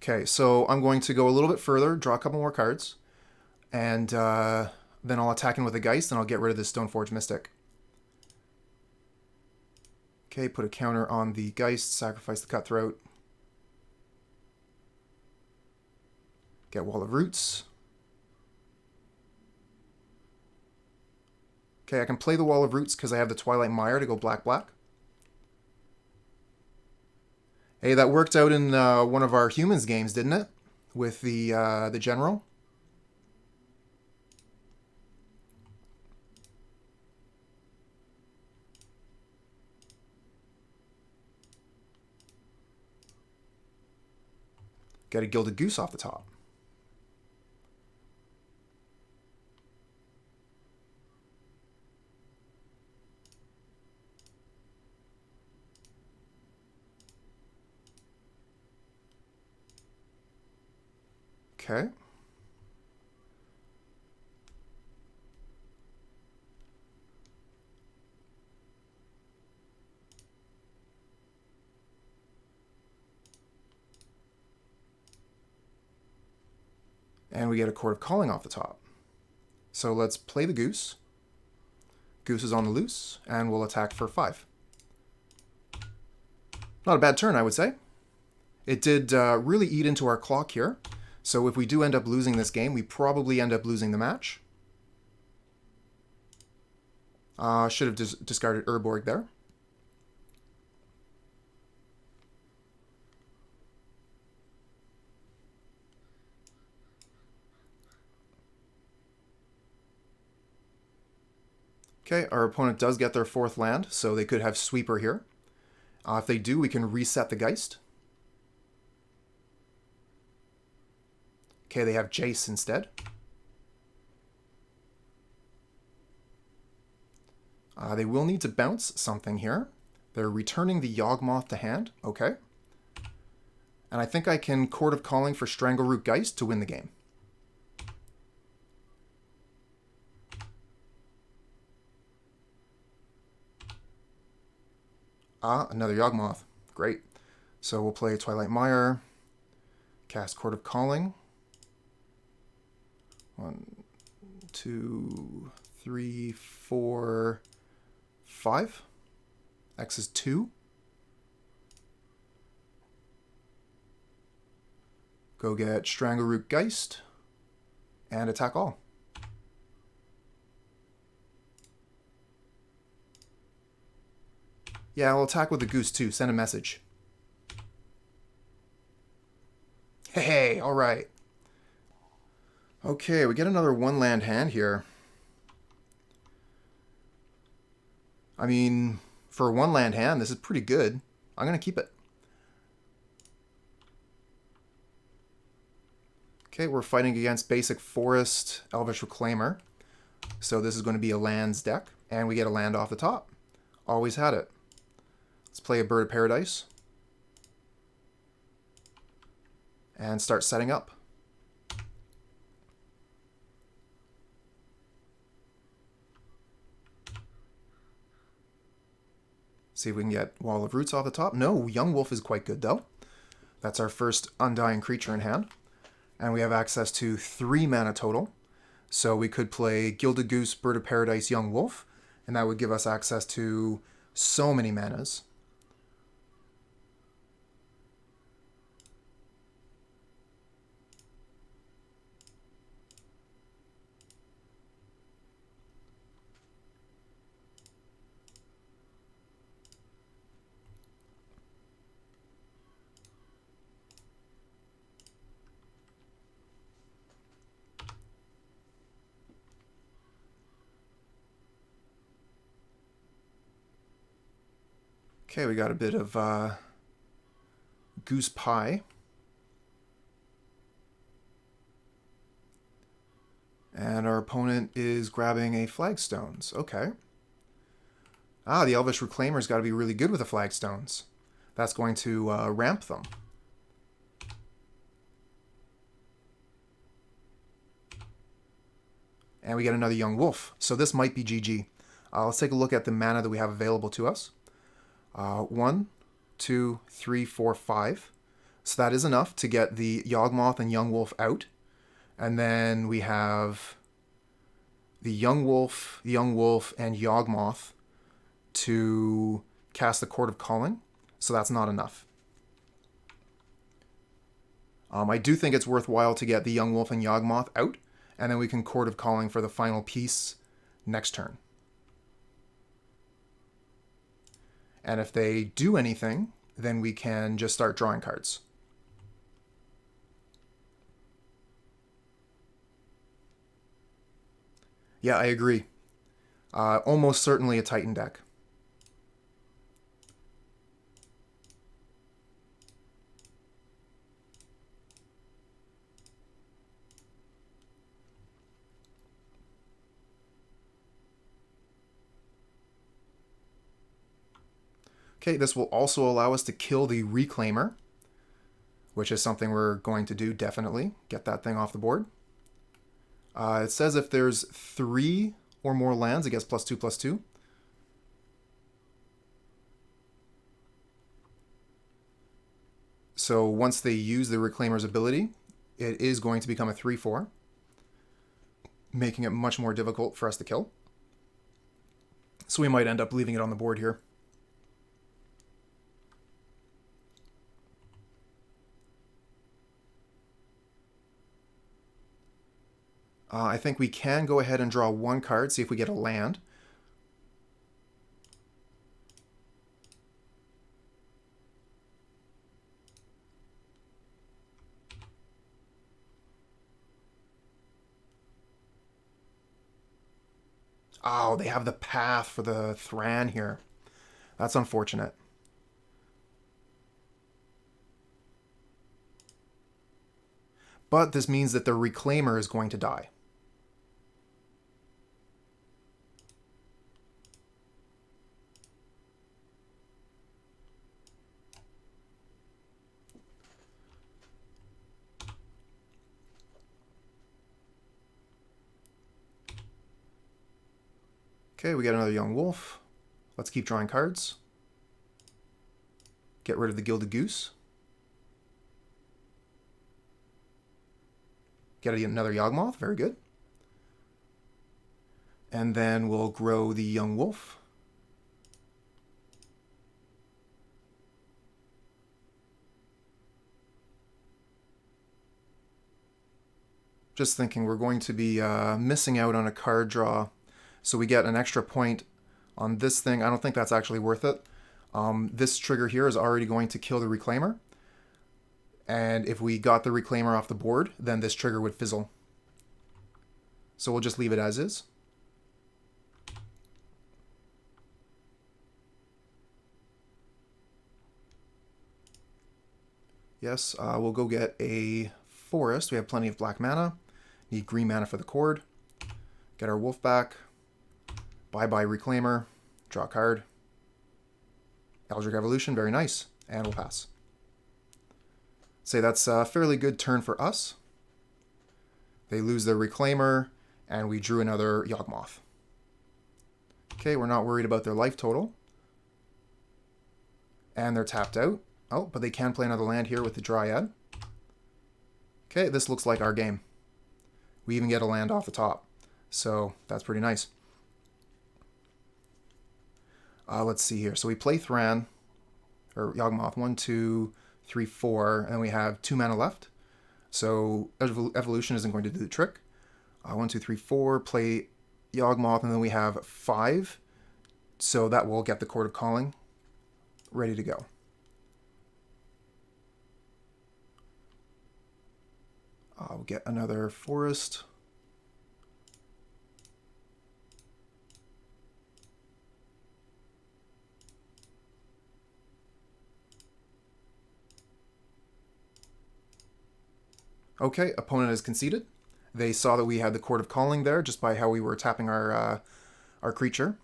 [SPEAKER 1] Okay, so I'm going to go a little bit further, draw a couple more cards, and then I'll attack in with a Geist, and I'll get rid of this Stoneforge Mystic. Okay, put a counter on the Geist, sacrifice the Cutthroat. Get Wall of Roots. Okay, I can play the Wall of Roots because I have the Twilight Mire to go black-black. Hey, that worked out in one of our humans games, didn't it? With the general. Got a Gilded Goose off the top. Okay. And we get a Chord of Calling off the top. So let's play the Goose. Goose is on the loose, and we'll attack for 5. Not a bad turn, I would say. It did really eat into our clock here. So if we do end up losing this game, we probably end up losing the match. Should have discarded Urborg there. Okay, our opponent does get their 4th land, so they could have Sweeper here. If they do, we can reset the Geist. Okay, they have Jace instead. They will need to bounce something here. They're returning the Yawgmoth to hand. Okay. And I think I can Chord of Calling for Strangleroot Geist to win the game. Another Yawgmoth. Great. So we'll play Twilight Mire. Cast Chord of Calling. 1, 2, 3, 4, 5. X is 2. Go get Strangleroot Geist. And attack all. Yeah, I'll attack with the Goose too. Send a message. Hey, alright. Okay, we get another 1-land hand here. I mean, for a 1-land hand, this is pretty good. I'm going to keep it. Okay, we're fighting against basic Forest Elvish Reclaimer. So this is going to be a lands deck. And we get a land off the top. Always had it. Let's play a Bird of Paradise. And start setting up. See if we can get Wall of Roots off the top. No, Young Wolf is quite good though. That's our first Undying creature in hand. And we have access to 3 mana total. So we could play Gilded Goose, Bird of Paradise, Young Wolf. And that would give us access to so many manas. Okay, we got a bit of Goose Pie. And our opponent is grabbing a Flagstones. Okay. The Elvish Reclaimer's got to be really good with the Flagstones. That's going to ramp them. And we get another Young Wolf. So this might be GG. Let's take a look at the mana that we have available to us. 1, 2, 3, 4, 5. So that is enough to get the Yawgmoth and Young Wolf out. And then we have the Young Wolf, and Yawgmoth to cast the Chord of Calling. So that's not enough. I do think it's worthwhile to get the Young Wolf and Yawgmoth out, and then we can Chord of Calling for the final piece next turn. And if they do anything, then we can just start drawing cards. Yeah, I agree. Almost certainly a Titan deck. Okay, this will also allow us to kill the Reclaimer, which is something we're going to do, definitely. Get that thing off the board. It says if there's 3 or more lands, it gets +2/+2. So once they use the Reclaimer's ability, it is going to become a 3/4, making it much more difficult for us to kill. So we might end up leaving it on the board here. I think we can go ahead and draw 1 card, see if we get a land. Oh, they have the path for the Thran here. That's unfortunate. But this means that the Reclaimer is going to die. Okay, we got another Young Wolf. Let's keep drawing cards. Get rid of the Gilded Goose. Get another Yawgmoth, very good. And then we'll grow the Young Wolf. Just thinking we're going to be missing out on a card draw. So we get an extra point on this thing. I don't think that's actually worth it. This trigger here is already going to kill the Reclaimer. And if we got the Reclaimer off the board, then this trigger would fizzle. So we'll just leave it as is. Yes, we'll go get a forest. We have plenty of black mana. Need green mana for the Chord. Get our wolf back. Bye-bye Reclaimer. Draw a card. Eldritch Evolution, very nice. And we'll pass. Say that's a fairly good turn for us. They lose their Reclaimer, and we drew another Yawgmoth. Okay, we're not worried about their life total. And they're tapped out. Oh, but they can play another land here with the Dryad. Okay, this looks like our game. We even get a land off the top. So that's pretty nice. Let's see here. So we play Thran, or Yawgmoth, 1, 2, 3, 4, and we have 2 mana left. So Evolution isn't going to do the trick. 1, 2, 3, 4, play Yawgmoth, and then we have 5. So that will get the Chord of Calling ready to go. We'll get another forest. Okay, opponent has conceded. They saw that we had the Chord of Calling there just by how we were tapping our creature.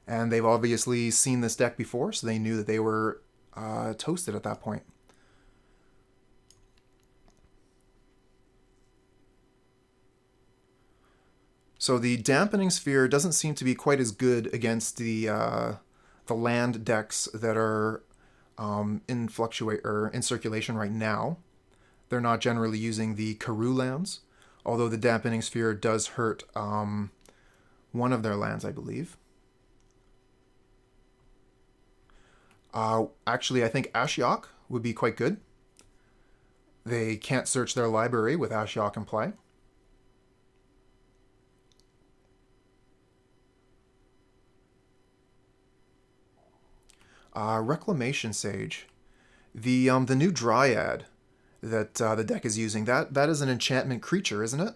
[SPEAKER 1] And they've obviously seen this deck before, so they knew that they were toasted at that point. So the Dampening Sphere doesn't seem to be quite as good against the land decks that are in circulation right now. They're not generally using the Karoo lands, although the Dampening Sphere does hurt one of their lands, I believe. Actually, I think Ashiok would be quite good. They can't search their library with Ashiok in play. Reclamation Sage. The new Dryad that the deck is using, that is an enchantment creature, isn't it?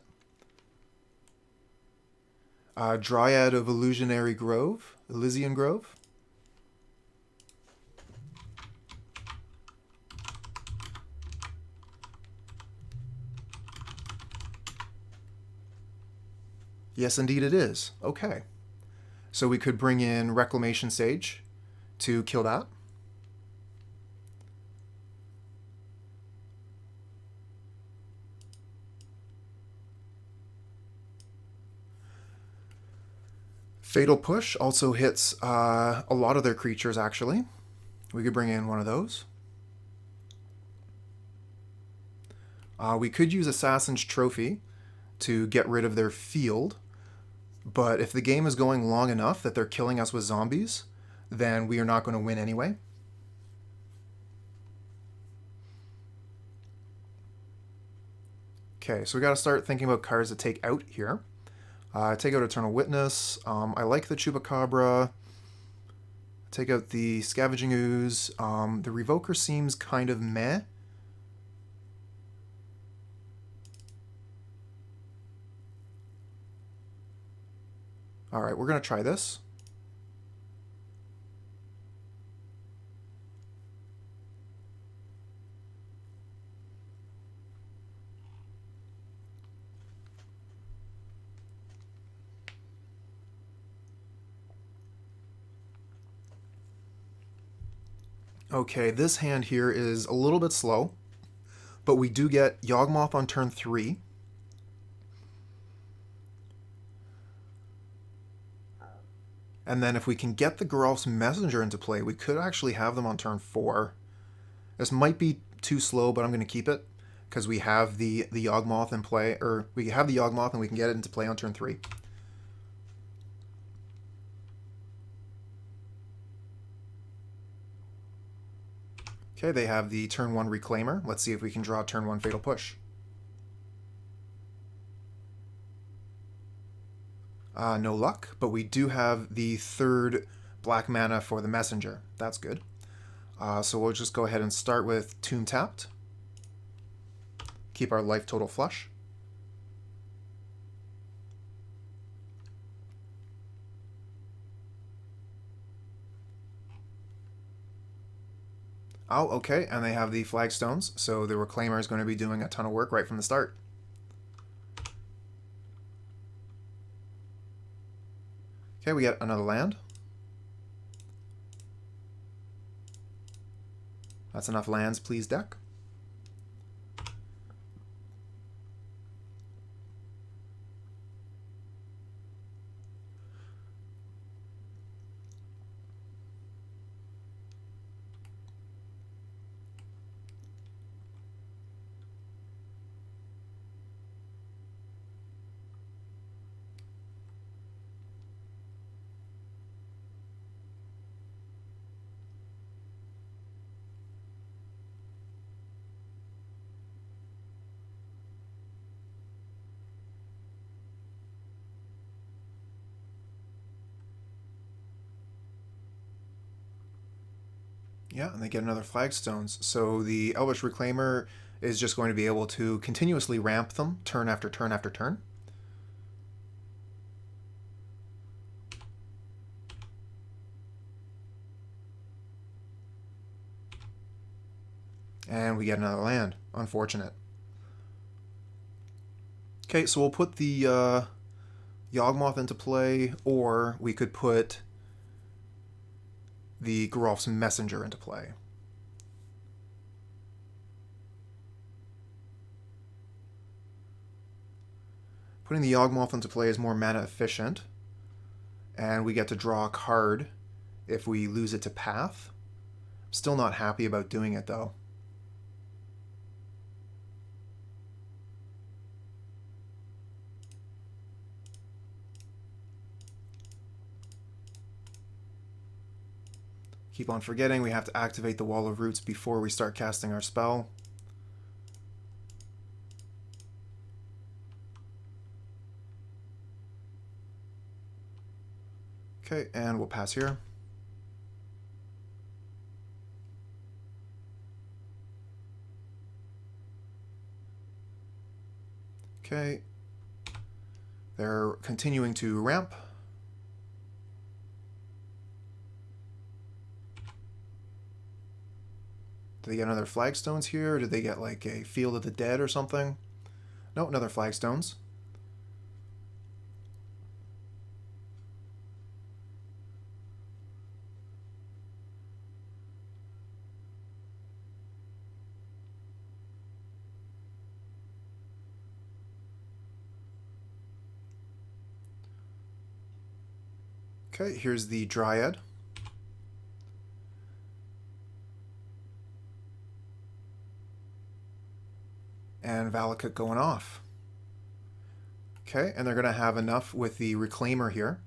[SPEAKER 1] Dryad of Elysian Grove. Yes, indeed it is. Okay. So we could bring in Reclamation Sage to kill that. Fatal Push also hits a lot of their creatures, actually. We could bring in one of those. We could use Assassin's Trophy to get rid of their field, but if the game is going long enough that they're killing us with zombies, then we are not going to win anyway. Okay, so we got to start thinking about cards to take out here. Take out Eternal Witness. I like the Chupacabra. Take out the Scavenging Ooze. The Revoker seems kind of meh. Alright, we're going to try this. Okay, this hand here is a little bit slow, but we do get Yawgmoth on turn 3. And then if we can get the Geralf's Messenger into play, we could actually have them on turn 4. This might be too slow, but I'm going to keep it because we have the Yawgmoth in play, or we have the Yawgmoth and we can get it into play on turn 3. Okay, they have the turn 1 Reclaimer. Let's see if we can draw turn 1 Fatal Push. No luck, but we do have the 3rd black mana for the Messenger. That's good. So we'll just go ahead and start with Tomb tapped. Keep our life total flush. Oh, okay, and they have the Flagstones, so the Reclaimer is going to be doing a ton of work right from the start. Okay, we get another land. That's enough lands, please, deck. Yeah, and they get another Flagstones. So the Elvish Reclaimer is just going to be able to continuously ramp them turn after turn after turn. And we get another land. Unfortunate. Okay, so we'll put the Yawgmoth into play, or we could put the Geralf's Messenger into play. Putting the Yawgmoth into play is more mana efficient, and we get to draw a card if we lose it to Path. Still not happy about doing it, though. Keep on forgetting we have to activate the Wall of Roots before we start casting our spell. Okay, and we'll pass here. Okay. They're continuing to ramp. Do they get another flagstones here? Or do they get like a Field of the Dead or something? No, another flagstones. Okay, here's the Dryad. And Valakut going off. Okay, and they're going to have enough with the Reclaimer here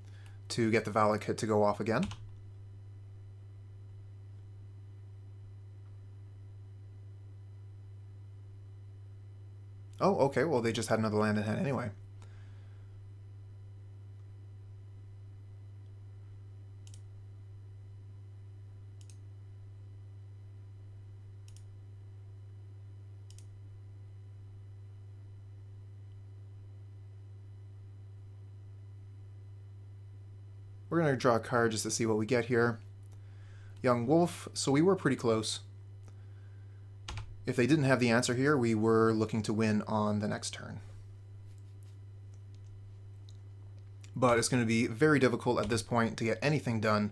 [SPEAKER 1] to get the Valakut to go off again. Oh, okay, well they just had another land in hand anyway. We're going to draw a card just to see what we get here. Yawgmoth, so we were pretty close. If they didn't have the answer here, we were looking to win on the next turn. But it's going to be very difficult at this point to get anything done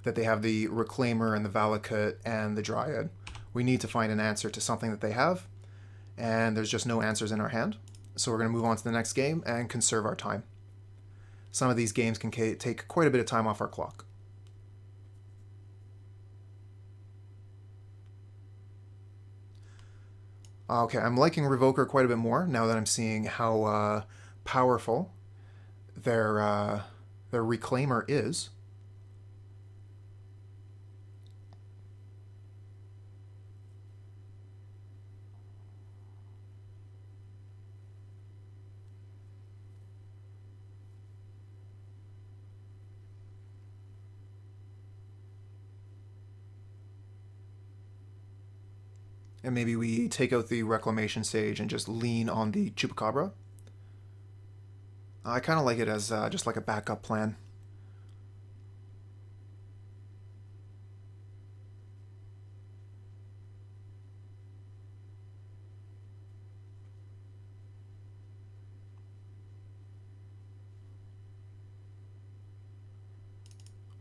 [SPEAKER 1] that they have the Reclaimer and the Valakut and the Dryad. We need to find an answer to something that they have, and there's just no answers in our hand. So we're going to move on to the next game and conserve our time. Some of these games can take quite a bit of time off our clock. Okay, I'm liking Revoker quite a bit more now that I'm seeing how powerful their Reclaimer is. And maybe we take out the Reclamation Sage and just lean on the Chupacabra. I kind of like it as just like a backup plan.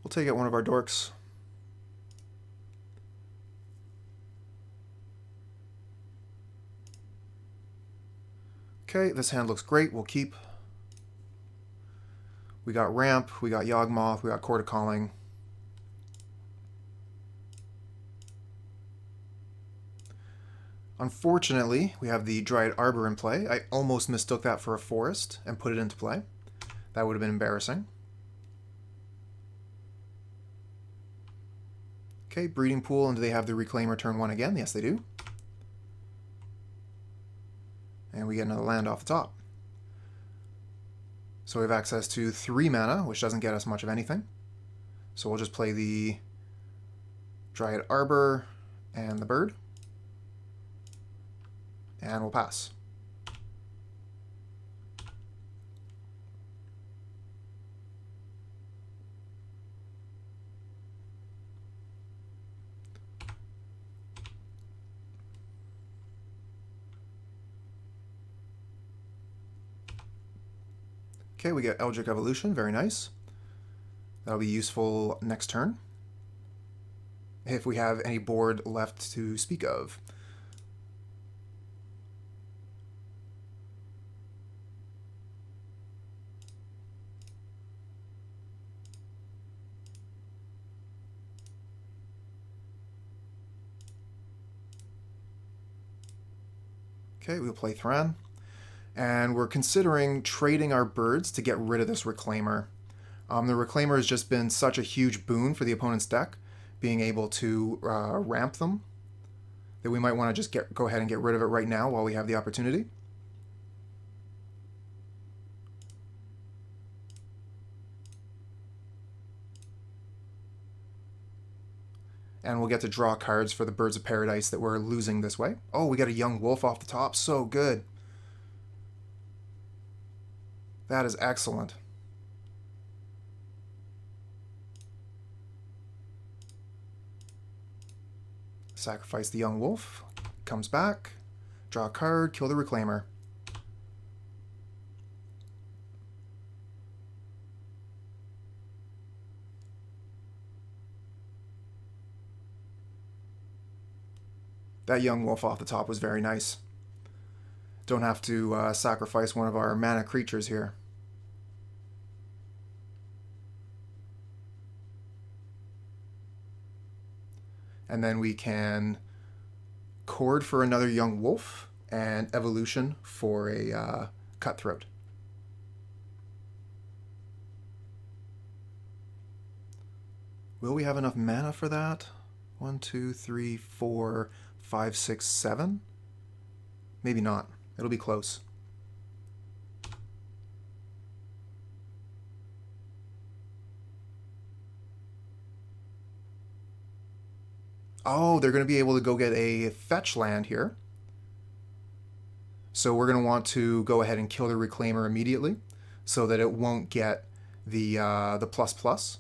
[SPEAKER 1] We'll take out one of our dorks. Okay, this hand looks great. We'll keep. We got Ramp, we got Yawgmoth, we got Chord of Calling. Unfortunately, we have the Dryad Arbor in play. I almost mistook that for a forest and put it into play. That would have been embarrassing. Okay, Breeding Pool, and do they have the Reclaimer turn 1 again? Yes, they do. And we get another land off the top. So we have access to 3 mana, which doesn't get us much of anything. So we'll just play the Dryad Arbor and the bird. And we'll pass. Okay, we get Eldritch Evolution, very nice. That'll be useful next turn, if we have any board left to speak of. Okay, we'll play Thran. And we're considering trading our birds to get rid of this Reclaimer. The Reclaimer has just been such a huge boon for the opponent's deck, being able to ramp them, that we might want to just go ahead and get rid of it right now while we have the opportunity. And we'll get to draw cards for the Birds of Paradise that we're losing this way. Oh, we got a young wolf off the top. So good. That is excellent. Sacrifice the young wolf. Comes back. Draw a card. Kill the Reclaimer. That young wolf off the top was very nice. Don't have to sacrifice one of our mana creatures here. And then we can Chord for another young wolf and Evolution for a Cutthroat. Will we have enough mana for that? 1, 2, 3, 4, 5, 6, 7? Maybe not. It'll be close. Oh, they're going to be able to go get a fetch land here. So we're going to want to go ahead and kill the Reclaimer immediately so that it won't get the ++.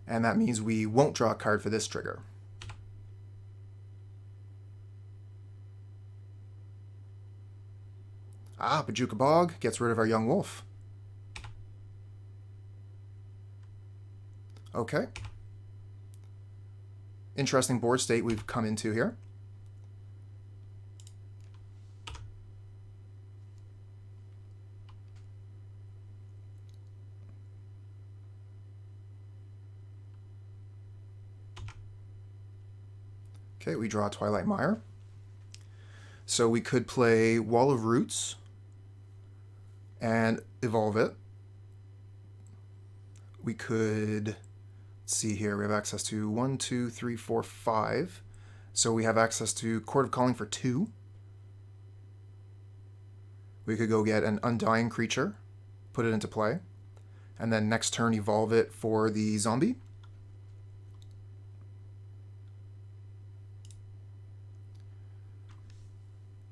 [SPEAKER 1] And that means we won't draw a card for this trigger. Ah, Bojuka Bog gets rid of our young wolf. Okay. Interesting board state we've come into here. Okay, we draw Twilight Mire. So we could play Wall of Roots and evolve it. We could, let's see here, we have access to 1, 2, 3, 4, 5. So we have access to Chord of Calling for 2. We could go get an Undying creature, put it into play, and then next turn evolve it for the zombie.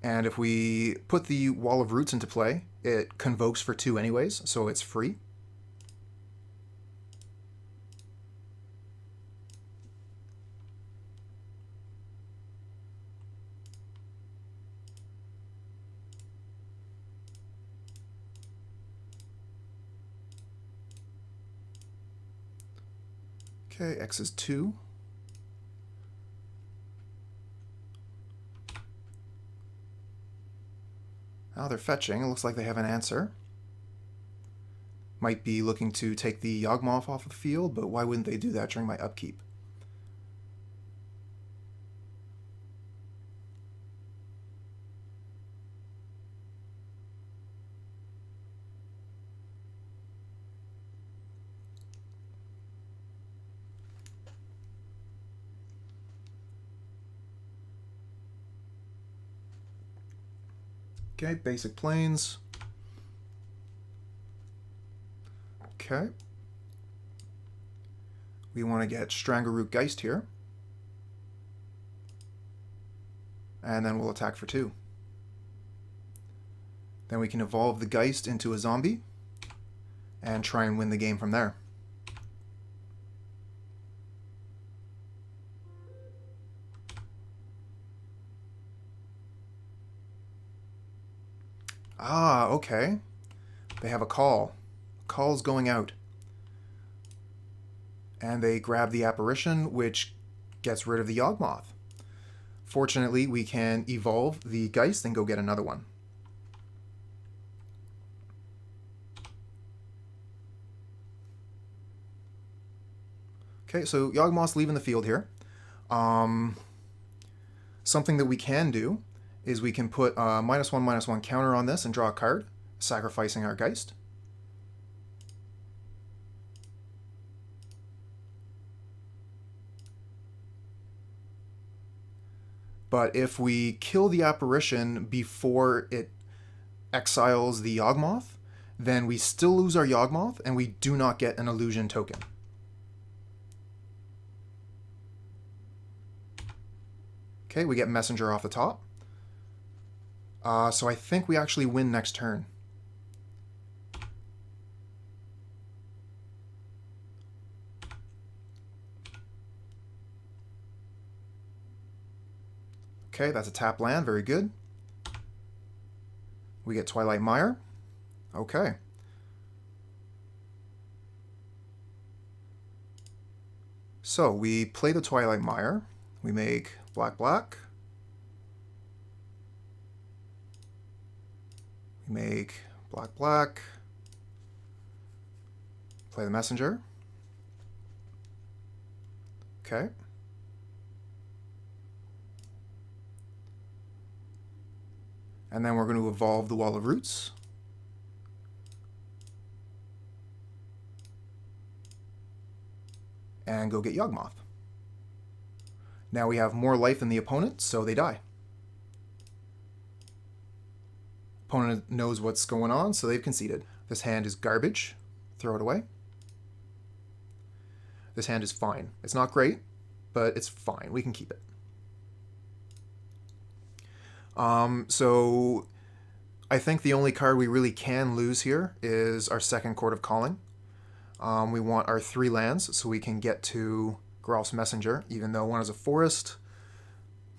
[SPEAKER 1] And if we put the Wall of Roots into play, it convokes for 2 anyways, so it's free. Okay, X is 2. Now they're fetching. It looks like they have an answer. Might be looking to take the Yawgmoth off of the field, but why wouldn't they do that during my upkeep? Okay, basic planes. Okay. We want to get Strangleroot Geist here. And then we'll attack for 2. Then we can evolve the Geist into a zombie and try and win the game from there. Ah, okay. They have a call. Call's going out. And they grab the Apparition, which gets rid of the Yawgmoth. Fortunately, we can evolve the Geist and go get another one. Okay, so Yawgmoth's leaving the field here. Something that we can do is we can put a -1/-1 counter on this and draw a card, sacrificing our Geist. But if we kill the apparition before it exiles the Yawgmoth, then we still lose our Yawgmoth and we do not get an illusion token. Okay, we get Messenger off the top. So I think we actually win next turn. Okay, that's a tap land. Very good. We get Twilight Mire. Okay. So we play the Twilight Mire. We make black. We make black. Play the Messenger. Okay. And then we're going to evolve the Wall of Roots. And go get Yawgmoth. Now we have more life than the opponent, so they die. Opponent knows what's going on, so they've conceded. This hand is garbage. Throw it away. This hand is fine. It's not great, but it's fine. We can keep it. So I think the only card we really can lose here is our second Chord of Calling. We want our 3 lands so we can get to Geralf's Messenger, even though one is a forest.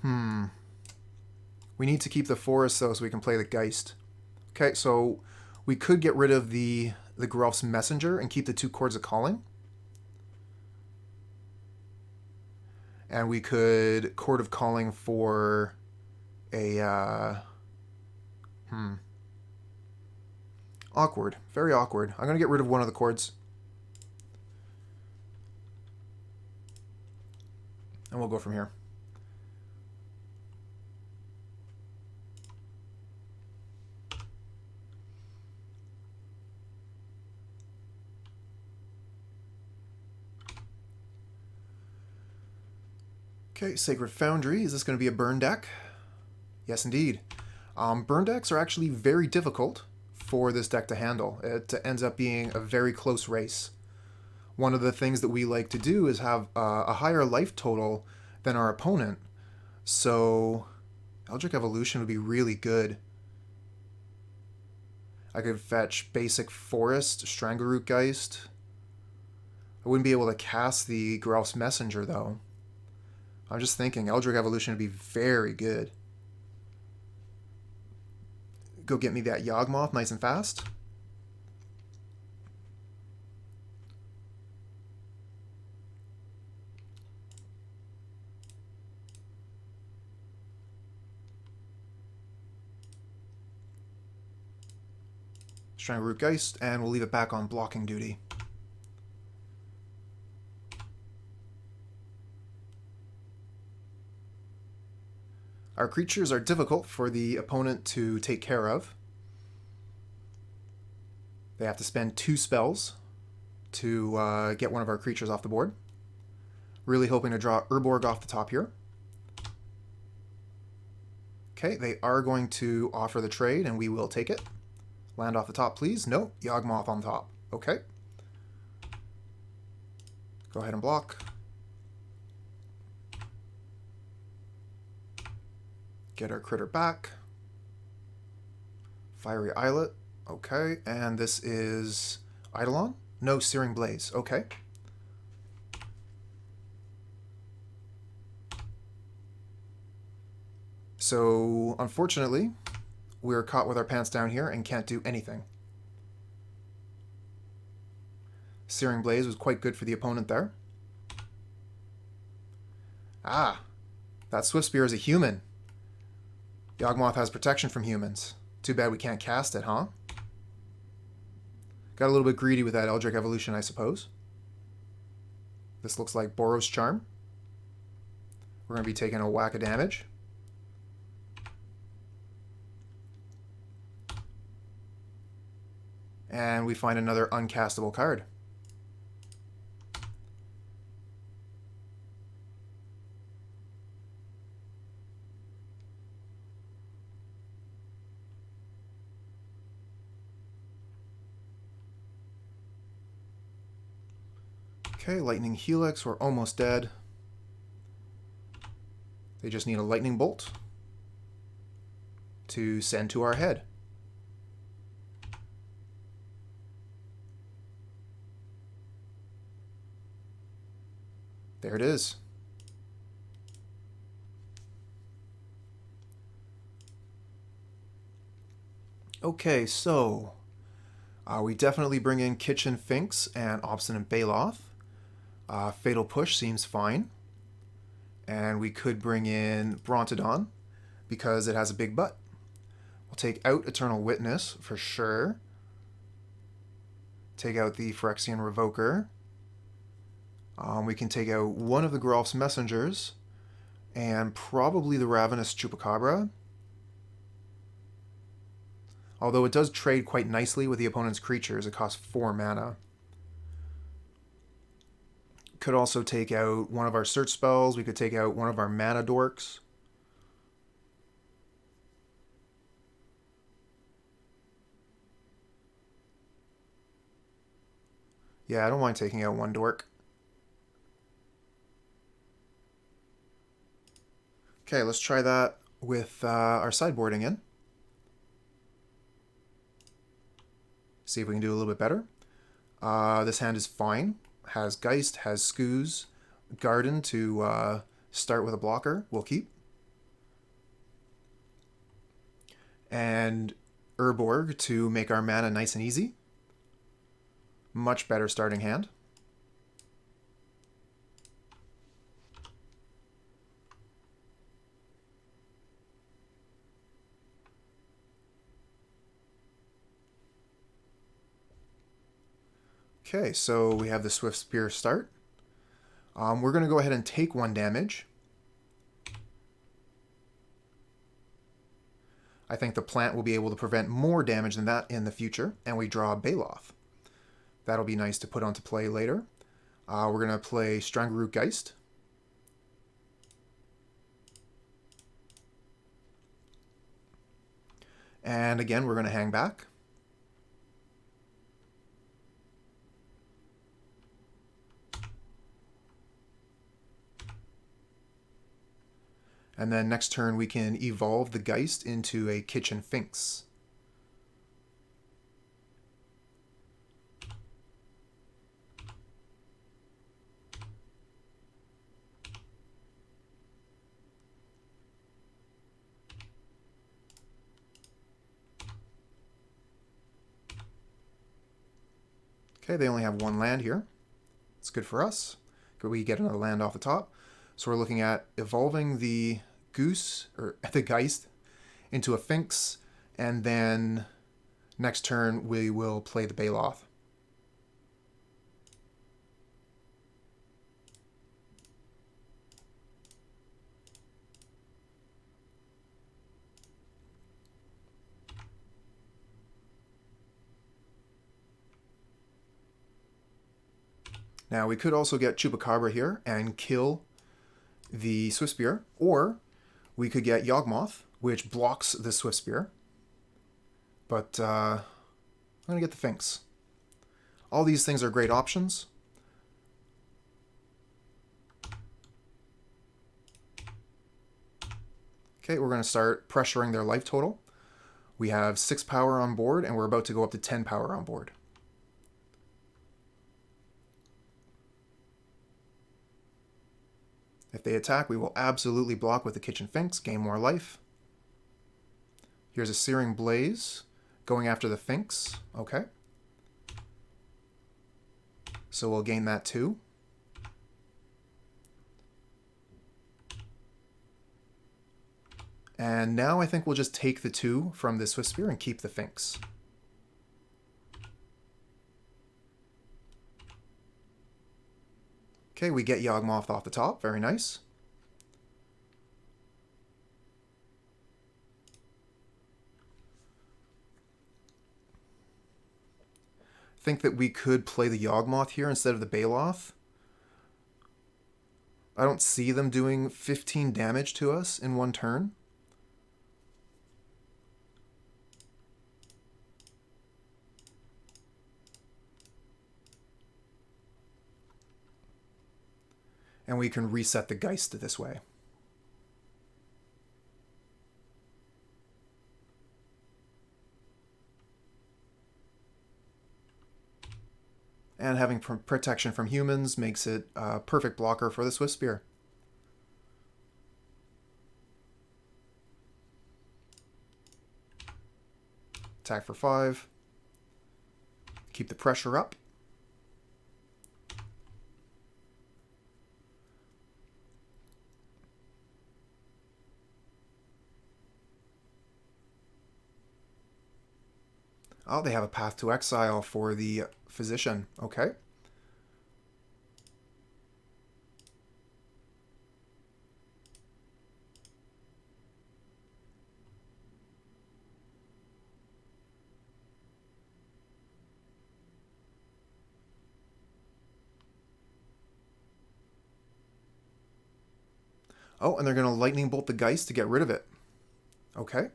[SPEAKER 1] We need to keep the forest though so we can play the Geist. Okay, so we could get rid of the Geralf's Messenger and keep the 2 Chords of Calling. And we could Chord of Calling for a awkward, very awkward. I'm gonna get rid of one of the chords and we'll go from here. Okay, Sacred Foundry. Is this going to be a burn deck? Yes, indeed. Burn decks are actually very difficult for this deck to handle. It ends up being a very close race. One of the things that we like to do is have a higher life total than our opponent. So Eldritch Evolution would be really good. I could fetch basic Forest, Strangleroot Geist. I wouldn't be able to cast the Geralf's Messenger though. I'm just thinking Eldritch Evolution would be very good. Go get me that Yawgmoth nice and fast. Strangleroot Geist, and we'll leave it back on blocking duty. Our creatures are difficult for the opponent to take care of. They have to spend 2 spells to get one of our creatures off the board. Really hoping to draw Urborg off the top here. Okay, they are going to offer the trade, and we will take it. Land off the top, please. No, Yawgmoth on top. Okay. Go ahead and block. Get our critter back. Fiery Islet. Okay, and this is Eidolon? No, Searing Blaze. Okay. So, unfortunately, we're caught with our pants down here and can't do anything. Searing Blaze was quite good for the opponent there. Ah, that Swiftspear is a human. Yawgmoth has protection from humans. Too bad we can't cast it, huh? Got a little bit greedy with that Eldritch Evolution, I suppose. This looks like Boros Charm. We're going to be taking a whack of damage. And we find another uncastable card. Okay, Lightning Helix, we're almost dead. They just need a Lightning Bolt to send to our head. There it is. Okay, so we definitely bring in Kitchen Finks and Obstinate Baloth. Fatal Push seems fine. And we could bring in Brontodon because it has a big butt. We'll take out Eternal Witness for sure. Take out the Phyrexian Revoker. We can take out one of the Geralf's Messengers and probably the Ravenous Chupacabra. Although it does trade quite nicely with the opponent's creatures. It costs 4 mana. Could also take out one of our search spells. We could take out one of our mana dorks. Yeah, I don't mind taking out one dork. Okay, let's try that with our sideboarding in. See if we can do a little bit better. This hand is fine. Has Geist, has Scooze, Garden to start with a blocker. We'll keep. And Urborg to make our mana nice and easy. Much better starting hand. Okay, so we have the Swift Spear start. We're going to go ahead and take 1 damage. I think the plant will be able to prevent more damage than that in the future, and we draw Baloth. That'll be nice to put onto play later. We're going to play Strangleroot Geist. And again, we're going to hang back. And then next turn we can evolve the Geist into a Kitchen Finks. Okay, they only have 1 land here. It's good for us. We get another land off the top. So we're looking at evolving the Goose, or the Geist, into a Finks, and then next turn we will play the Baloth. Now we could also get Chupacabra here and kill the Swift Spear, or we could get Yawgmoth, which blocks the Swift Spear. But I'm going to get the Finks. All these things are great options. Okay, we're going to start pressuring their life total. We have 6 power on board, and we're about to go up to 10 power on board. If they attack, we will absolutely block with the Kitchen Finks, gain more life. Here's a Searing Blaze going after the Finks. Okay. So we'll gain that too. And now I think we'll just take the 2 from the Swift Spear and keep the Finks. Okay, we get Yawgmoth off the top. Very nice. Think that we could play the Yawgmoth here instead of the Baloth. I don't see them doing 15 damage to us in one turn. And we can reset the Geist this way. And having protection from humans makes it a perfect blocker for the Swift Spear. Attack for 5. Keep the pressure up. Oh, they have a Path to Exile for the Physician. Okay. Oh, and they're going to Lightning Bolt the Geist to get rid of it. Okay.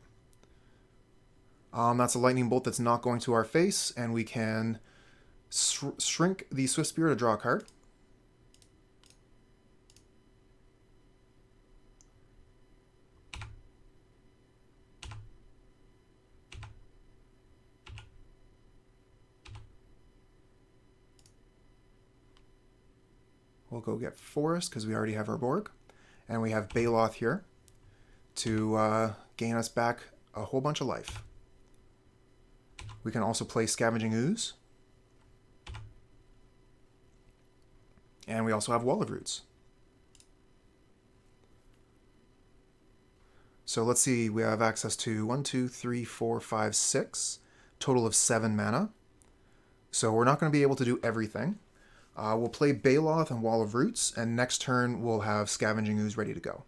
[SPEAKER 1] That's a Lightning Bolt that's not going to our face, and we can shrink the Swift Spear to draw a card. We'll go get Forest because we already have Urborg. And we have Baloth here to gain us back a whole bunch of life. We can also play Scavenging Ooze. And we also have Wall of Roots. So let's see, we have access to 1, 2, 3, 4, 5, 6, total of 7 mana. So we're not going to be able to do everything. We'll play Baloth and Wall of Roots, and next turn we'll have Scavenging Ooze ready to go.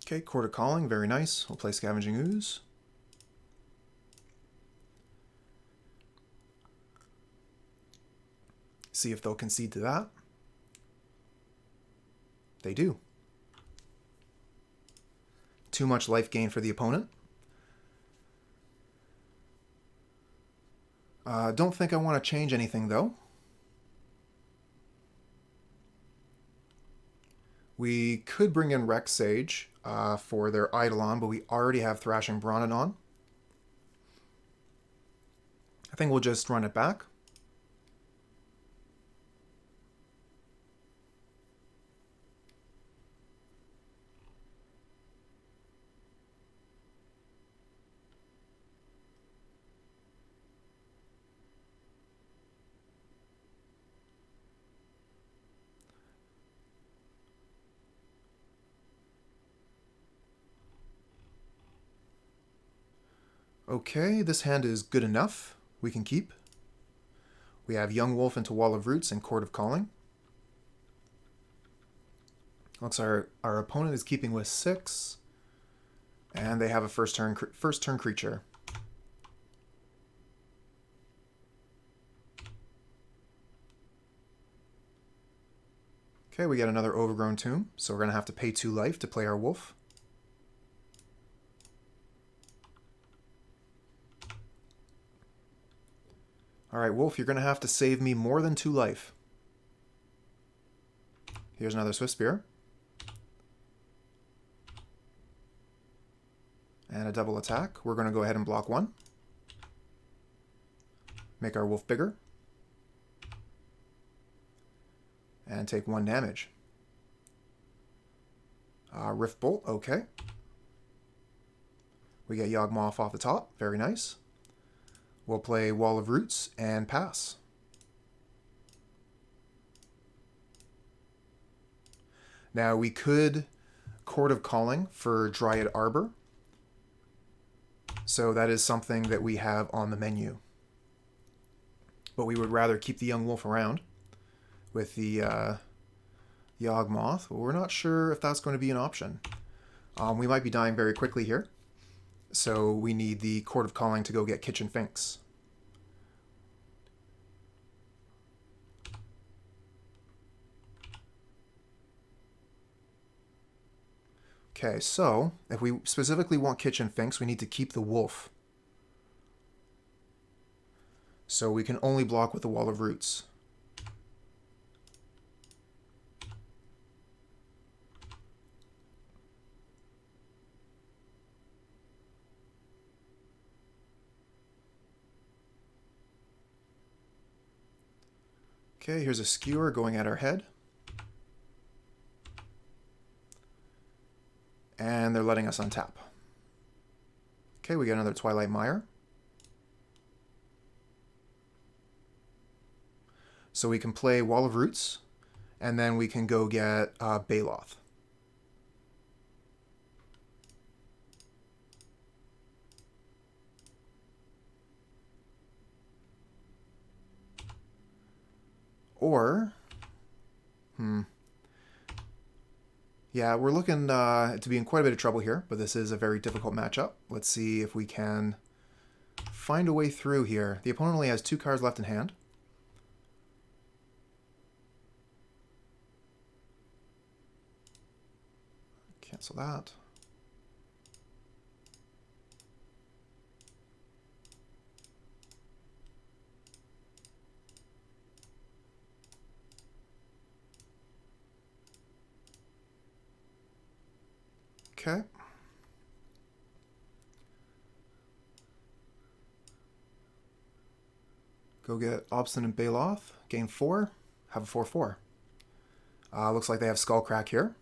[SPEAKER 1] Okay, Chord of Calling, very nice. We'll play Scavenging Ooze. See if they'll concede to that. They do. Too much life gain for the opponent. Don't think I want to change anything, though. We could bring in Reclamation Sage for their Eidolon, but we already have Thrashing Brontodon. I think we'll just run it back. Okay, this hand is good enough. We can keep. We have Yawgmoth into Wall of Roots and Chord of Calling. Looks our opponent is keeping with 6. And they have a first turn creature. Okay, we get another Overgrown Tomb, so we're going to have to pay 2 life to play our wolf. Alright, Wolf, you're going to have to save me more than 2 life. Here's another Swift Spear. And a double attack. We're going to go ahead and block 1. Make our wolf bigger. and take 1 damage. Rift Bolt, okay. We get Yawgmoth off the top, very nice. We'll play Wall of Roots and pass. Now we could Chord of Calling for Dryad Arbor. So that is something that we have on the menu. But we would rather keep the young wolf around with the Yawgmoth. But we're not sure if that's going to be an option. We might be dying very quickly here. So we need the Chord of Calling to go get Kitchen Finks. Okay, so if we specifically want Kitchen Finks, we need to keep the wolf. So we can only block with the Wall of Roots. Okay, here's a Skewer going at our head. And they're letting us untap. Okay, we get another Twilight Mire. So we can play Wall of Roots, and then we can go get Baloth. Or, yeah, we're looking to be in quite a bit of trouble here, but this is a very difficult matchup. Let's see if we can find a way through here. The opponent only has 2 cards left in hand. Cancel that. Okay. Go get Obstinate Baloth. Gain 4. Have a 4/4. Looks like they have Skullcrack here.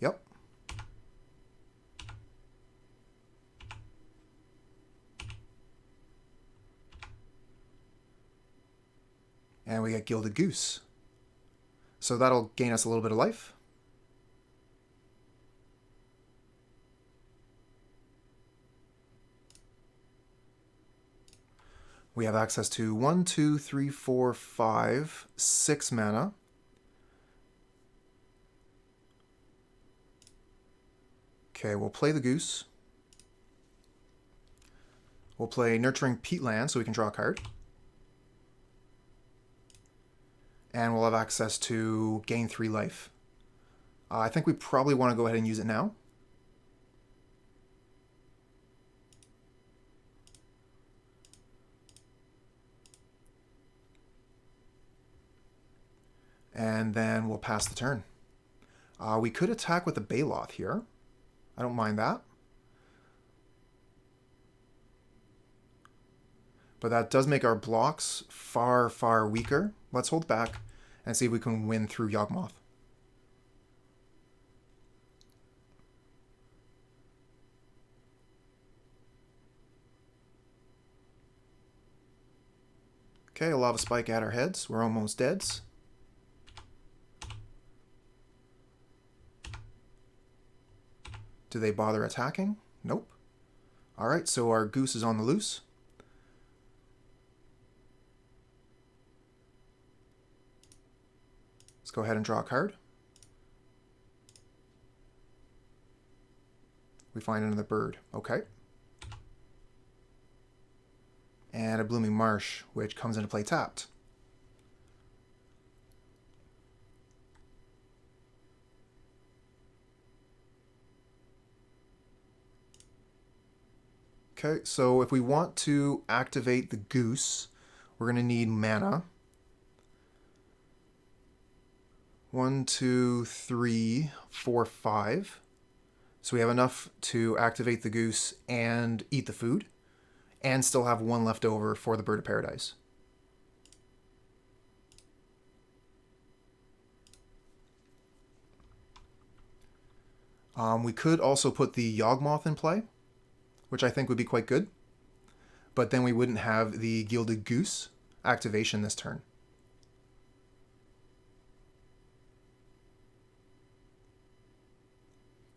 [SPEAKER 1] Yep. And we get Gilded Goose. So that'll gain us a little bit of life. We have access to 1, 2, 3, 4, 5, 6 mana. Okay, we'll play the Goose. We'll play Nurturing Peatland so we can draw a card. And we'll have access to gain 3 life. I think we probably want to go ahead and use it now. And then we'll pass the turn. We could attack with the Baloth here. I don't mind that. But that does make our blocks far, far weaker. Let's hold back and see if we can win through Yawgmoth. Okay, a Lava Spike at our heads. We're almost deads. Do they bother attacking? Nope. Alright, so our Goose is on the loose. Let's go ahead and draw a card. We find another bird. Okay. And a Blooming Marsh, which comes into play tapped. Okay, so if we want to activate the Goose, we're going to need mana. 1, 2, 3, 4, 5. So we have enough to activate the Goose and eat the food, and still have 1 left over for the Bird of Paradise. We could also put the Yawgmoth in play, which I think would be quite good. But then we wouldn't have the Gilded Goose activation this turn.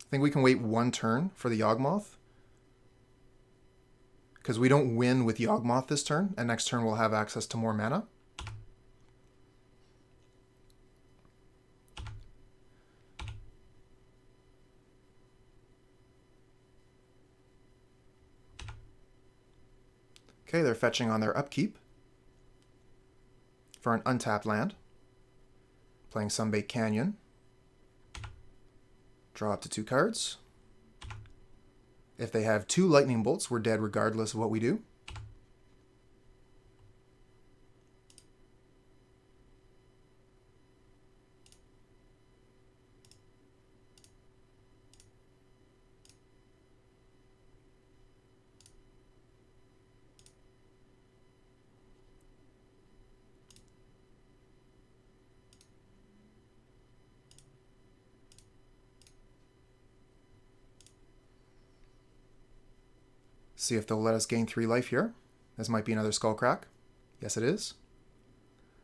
[SPEAKER 1] I think we can wait one turn for the Yawgmoth, because we don't win with Yawgmoth this turn, and next turn we'll have access to more mana. Okay, they're fetching on their upkeep for an untapped land. Playing Sunbaked Canyon. Draw up to 2 cards. If they have 2 lightning bolts, we're dead regardless of what we do. See if they'll let us gain 3 life here. This might be another Skullcrack. Yes, it is.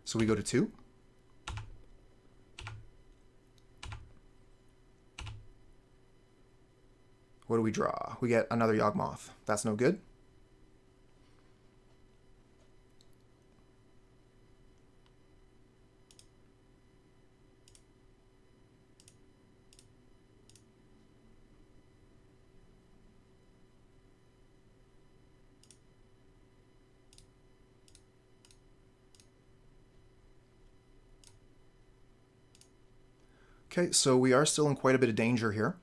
[SPEAKER 1] So we go to 2. What do we draw? We get another Yawgmoth. That's no good. Okay, so we are still in quite a bit of danger here.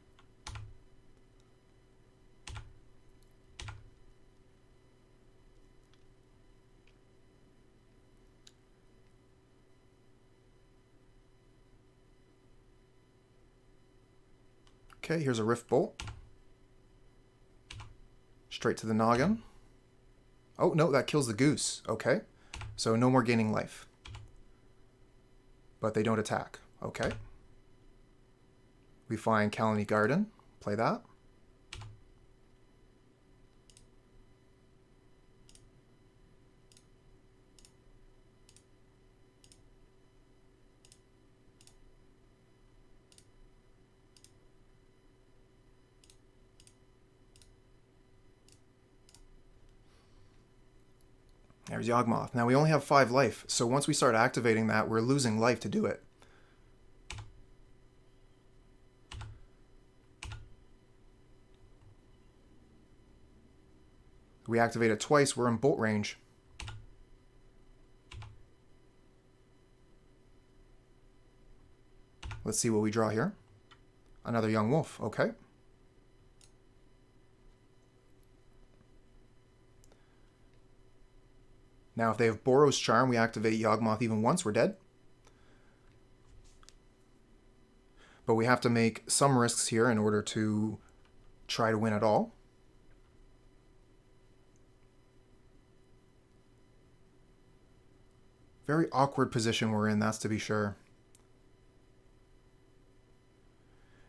[SPEAKER 1] Okay, here's a Rift Bolt. Straight to the noggin. Oh, no, that kills the goose. Okay, so no more gaining life. But they don't attack. Okay. We find Khalni Garden. Play that. There's Yawgmoth. Now we only have 5 life, so once we start activating that, we're losing life to do it. We activate it twice, we're in bolt range. Let's see what we draw here. Another young wolf, okay. Now if they have Boros Charm, we activate Yawgmoth even once, we're dead. But we have to make some risks here in order to try to win at all. Very awkward position we're in, that's to be sure.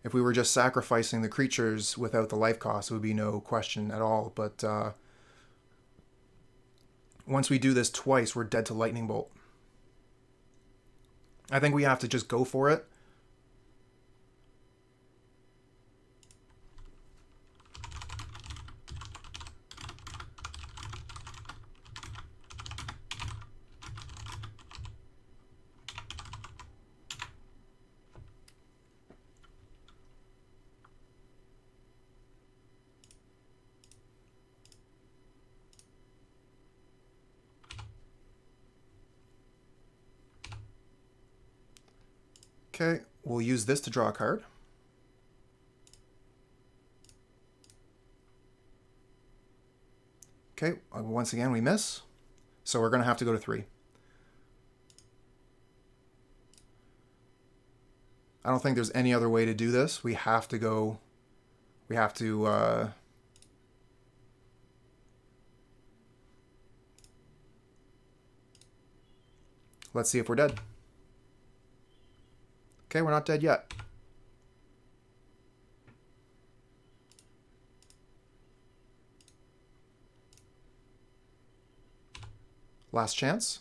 [SPEAKER 1] If we were just sacrificing the creatures without the life cost, it would be no question at all. But once we do this twice, we're dead to Lightning Bolt. I think we have to just go for it. Okay, we'll use this to draw a card. Okay, once again we miss. So we're going to have to go to 3. I don't think there's any other way to do this. We have to go... We have to... Let's see if we're dead. Okay, we're not dead yet. Last chance.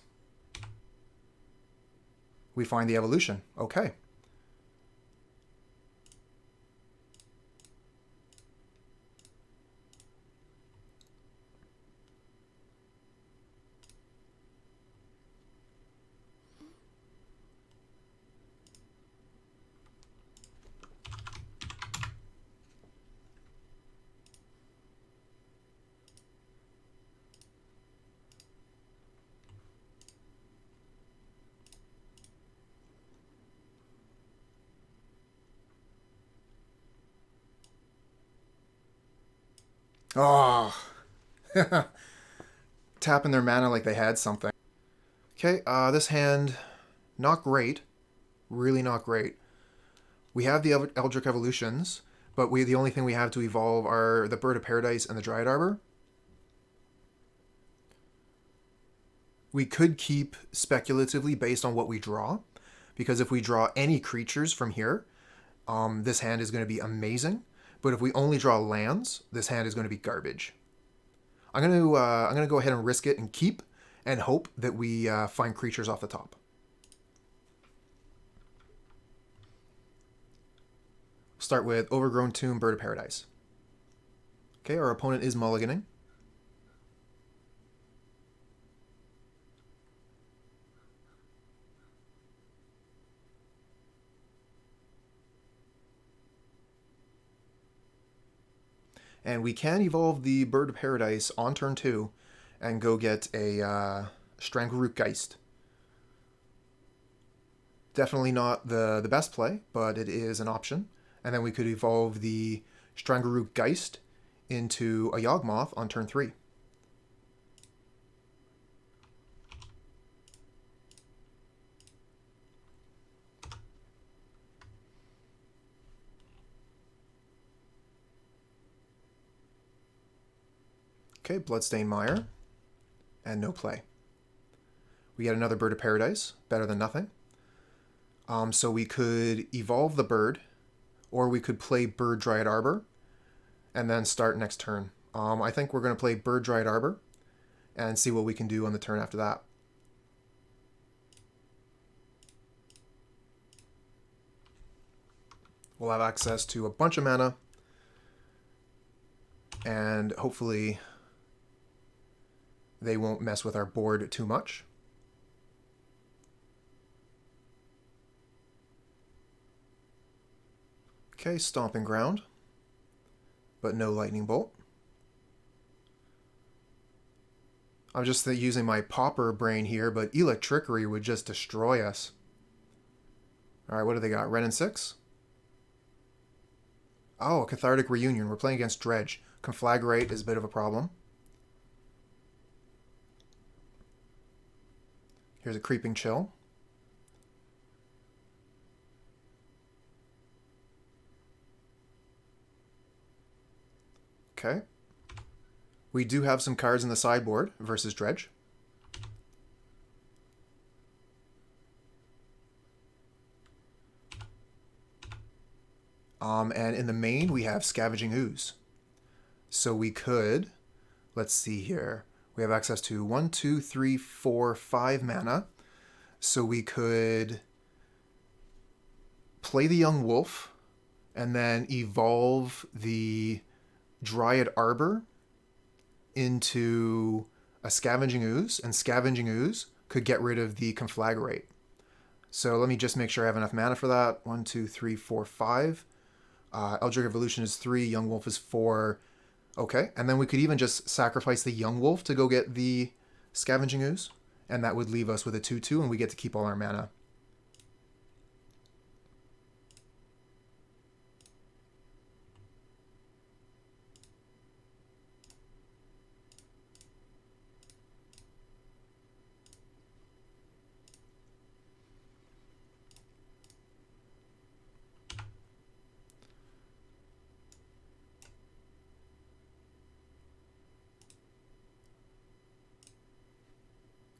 [SPEAKER 1] We find the evolution. Okay. Oh, tapping their mana like they had something. Okay, this hand, not great. Really not great. We have the Eldritch Evolutions, but the only thing we have to evolve are the Bird of Paradise and the Dryad Arbor. We could keep speculatively based on what we draw, because if we draw any creatures from here, this hand is going to be amazing. But if we only draw lands, this hand is going to be garbage. I'm going to go ahead and risk it and keep, and hope that we find creatures off the top. We'll start with Overgrown Tomb, Bird of Paradise. Okay, our opponent is mulliganing. And we can evolve the Bird of Paradise on turn 2 and go get a Strangleroot Geist. Definitely not the best play, but it is an option. And then we could evolve the Strangleroot Geist into a Yawgmoth on turn 3. Okay, Bloodstained Mire, and no play. We get another Bird of Paradise, better than nothing. So we could evolve the bird, or we could play Bird Dryad Arbor, and then start next turn. I think we're going to play Bird Dryad Arbor, and see what we can do on the turn after that. We'll have access to a bunch of mana, and hopefully they won't mess with our board too much. Okay, Stomping Ground, but no Lightning Bolt. I'm just using my Pauper brain here, but Electrickery would just destroy us. Alright, what do they got? Ren and 6? Oh, Cathartic Reunion. We're playing against Dredge. Conflagrate is a bit of a problem. Here's a Creeping Chill. Okay. We do have some cards in the sideboard versus Dredge. And in the main, we have Scavenging Ooze. So we could, let's see here. We have access to 1, 2, 3, 4, 5 mana. So we could play the Young Wolf and then evolve the Dryad Arbor into a Scavenging Ooze, and Scavenging Ooze could get rid of the Conflagrate. So let me just make sure I have enough mana for that. 1, 2, 3, 4, 5. Eldritch Evolution is 3, Young Wolf is 4. Okay, and then we could even just sacrifice the Young Wolf to go get the Scavenging Ooze, and that would leave us with a 2/2, and we get to keep all our mana.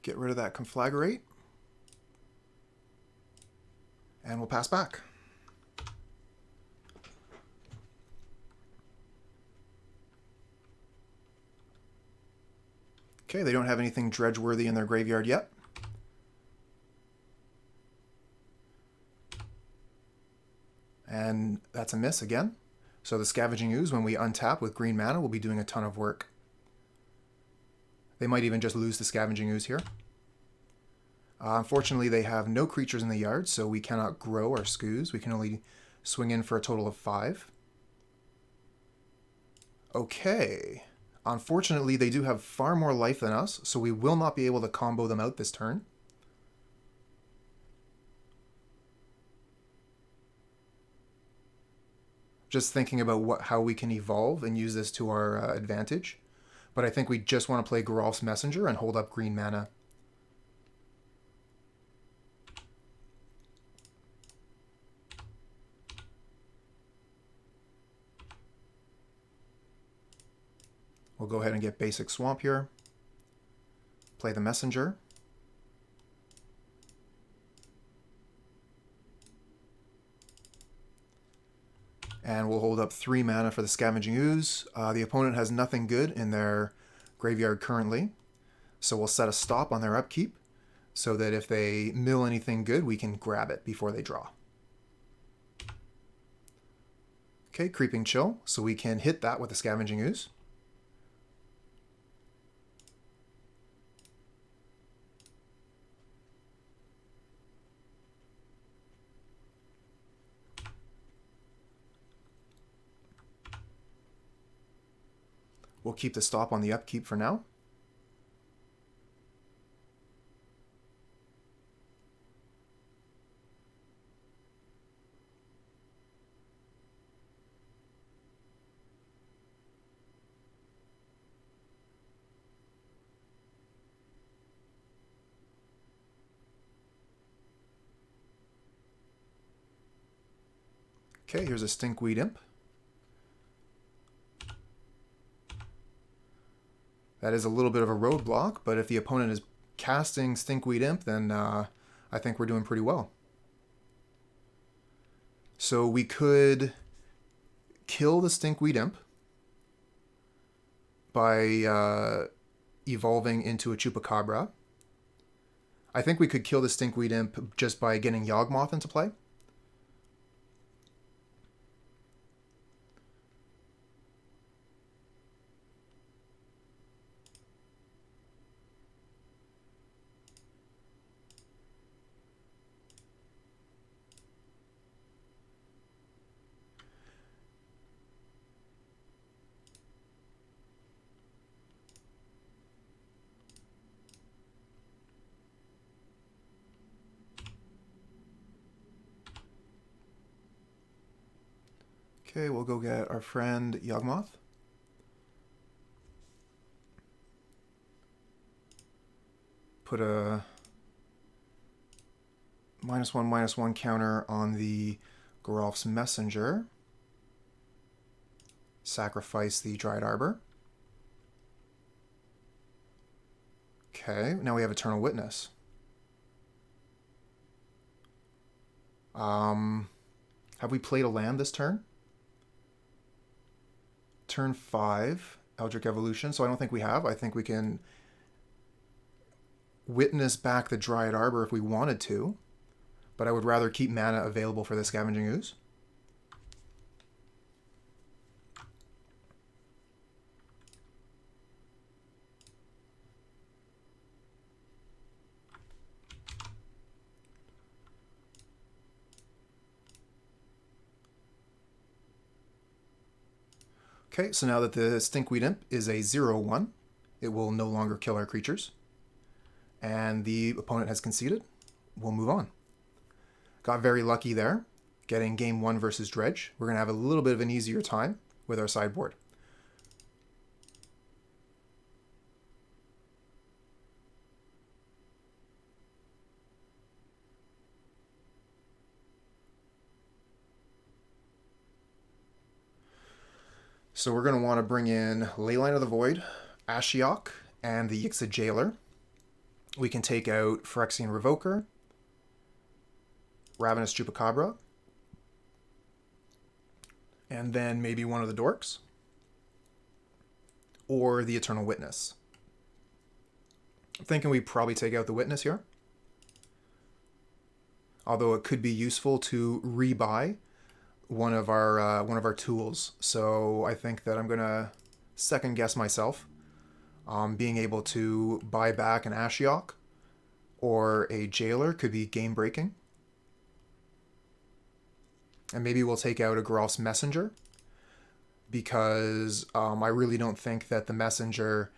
[SPEAKER 1] Get rid of that Conflagrate. And we'll pass back. Okay, they don't have anything dredge-worthy in their graveyard yet. And that's a miss again. So the Scavenging Ooze, when we untap with green mana, will be doing a ton of work. They might even just lose the Scavenging Ooze here. Unfortunately, they have no creatures in the yard, so we cannot grow our Skoos. We can only swing in for a total of 5. Okay. Unfortunately, they do have far more life than us, so we will not be able to combo them out this turn. Just thinking about how we can evolve and use this to our advantage. But I think we just want to play Geralf's Messenger and hold up green mana. We'll go ahead and get basic Swamp here. Play the Messenger. And we'll hold up 3 mana for the Scavenging Ooze. The opponent has nothing good in their graveyard currently, so we'll set a stop on their upkeep so that if they mill anything good, we can grab it before they draw. Okay, Creeping Chill, so we can hit that with the Scavenging Ooze. We'll keep the stop on the upkeep for now. Okay, here's a Stinkweed Imp. That is a little bit of a roadblock, but if the opponent is casting Stinkweed Imp, then I think we're doing pretty well. So we could kill the Stinkweed Imp by evolving into a Chupacabra. I think we could kill the Stinkweed Imp just by getting Yawgmoth into play. Okay, we'll go get our friend Yawgmoth. Put a -1/-1 counter on the Geralf's Messenger. Sacrifice the Dryad Arbor. Okay, now we have Eternal Witness. Have we played a land this turn? Turn 5, Eldritch Evolution, so I don't think we have. I think we can witness back the Dryad Arbor if we wanted to, but I would rather keep mana available for the Scavenging Ooze. Okay, so now that the Stinkweed Imp is a 0/1, it will no longer kill our creatures. And the opponent has conceded. We'll move on. Got very lucky there, getting game 1 versus Dredge. We're going to have a little bit of an easier time with our sideboard. So we're going to want to bring in Leyline of the Void, Ashiok, and the Yixlid Jailer. We can take out Phyrexian Revoker, Ravenous Chupacabra, and then maybe one of the Dorks, or the Eternal Witness. I'm thinking we probably take out the Witness here. Although it could be useful to rebuy one of our tools. So I think that I'm gonna second guess myself. Being able to buy back an Ashiok or a Jailer could be game breaking. And maybe we'll take out a Geralf's Messenger, because I really don't think that the Messenger...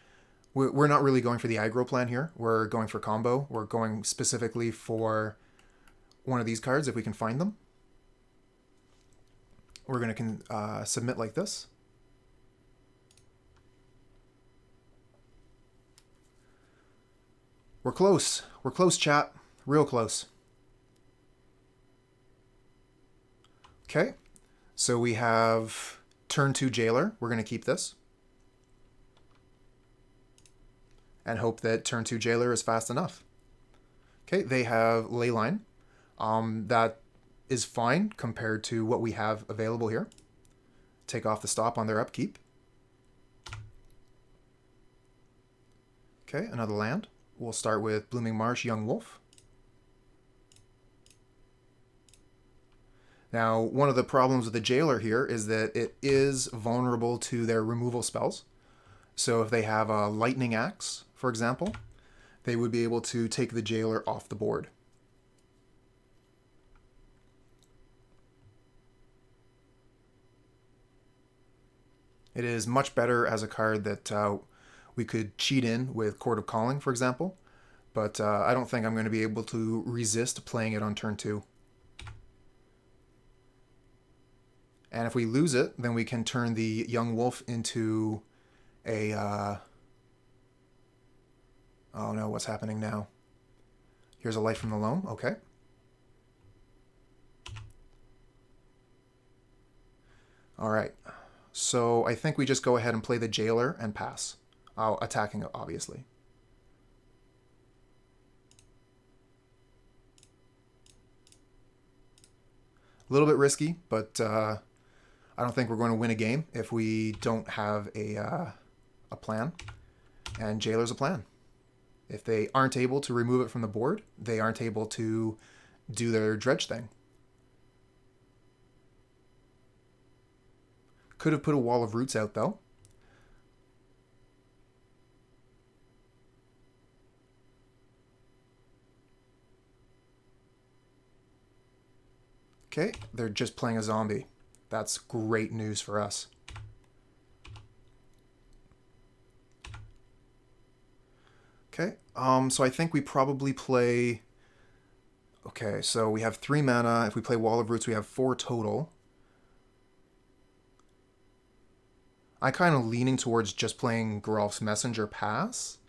[SPEAKER 1] We're not really going for the aggro plan here. We're going for combo. We're going specifically for one of these cards if we can find them. We're going to submit like this. We're close. We're close, chat. Real close. Okay, so we have turn 2 Jailer. We're going to keep this. And hope that turn 2 Jailer is fast enough. Okay, they have Leyline. That is fine compared to what we have available here. Take off the stop on their upkeep. Okay, another land. We'll start with Blooming Marsh, Yawgmoth. Now, one of the problems with the Jailer here is that it is vulnerable to their removal spells. So if they have a Lightning Axe, for example, they would be able to take the Jailer off the board. It is much better as a card that we could cheat in with Chord of Calling, for example, but I don't think I'm going to be able to resist playing it on turn 2. And if we lose it, then we can turn the Yawgmoth into a... Oh no, what's happening now? Here's a Light from the Loam, okay. Alright, so I think we just go ahead and play the Jailer and pass. Attacking it, obviously. A little bit risky, but I don't think we're going to win a game if we don't have a plan. And Jailer's a plan. If they aren't able to remove it from the board, they aren't able to do their dredge thing. Could have put a Wall of Roots out, though. Okay, they're just playing a zombie. That's great news for us. Okay, so I think we probably play... Okay, so we have 3 mana. If we play Wall of Roots, we have 4 total. I'm kind of leaning towards just playing Geralf's Messenger pass.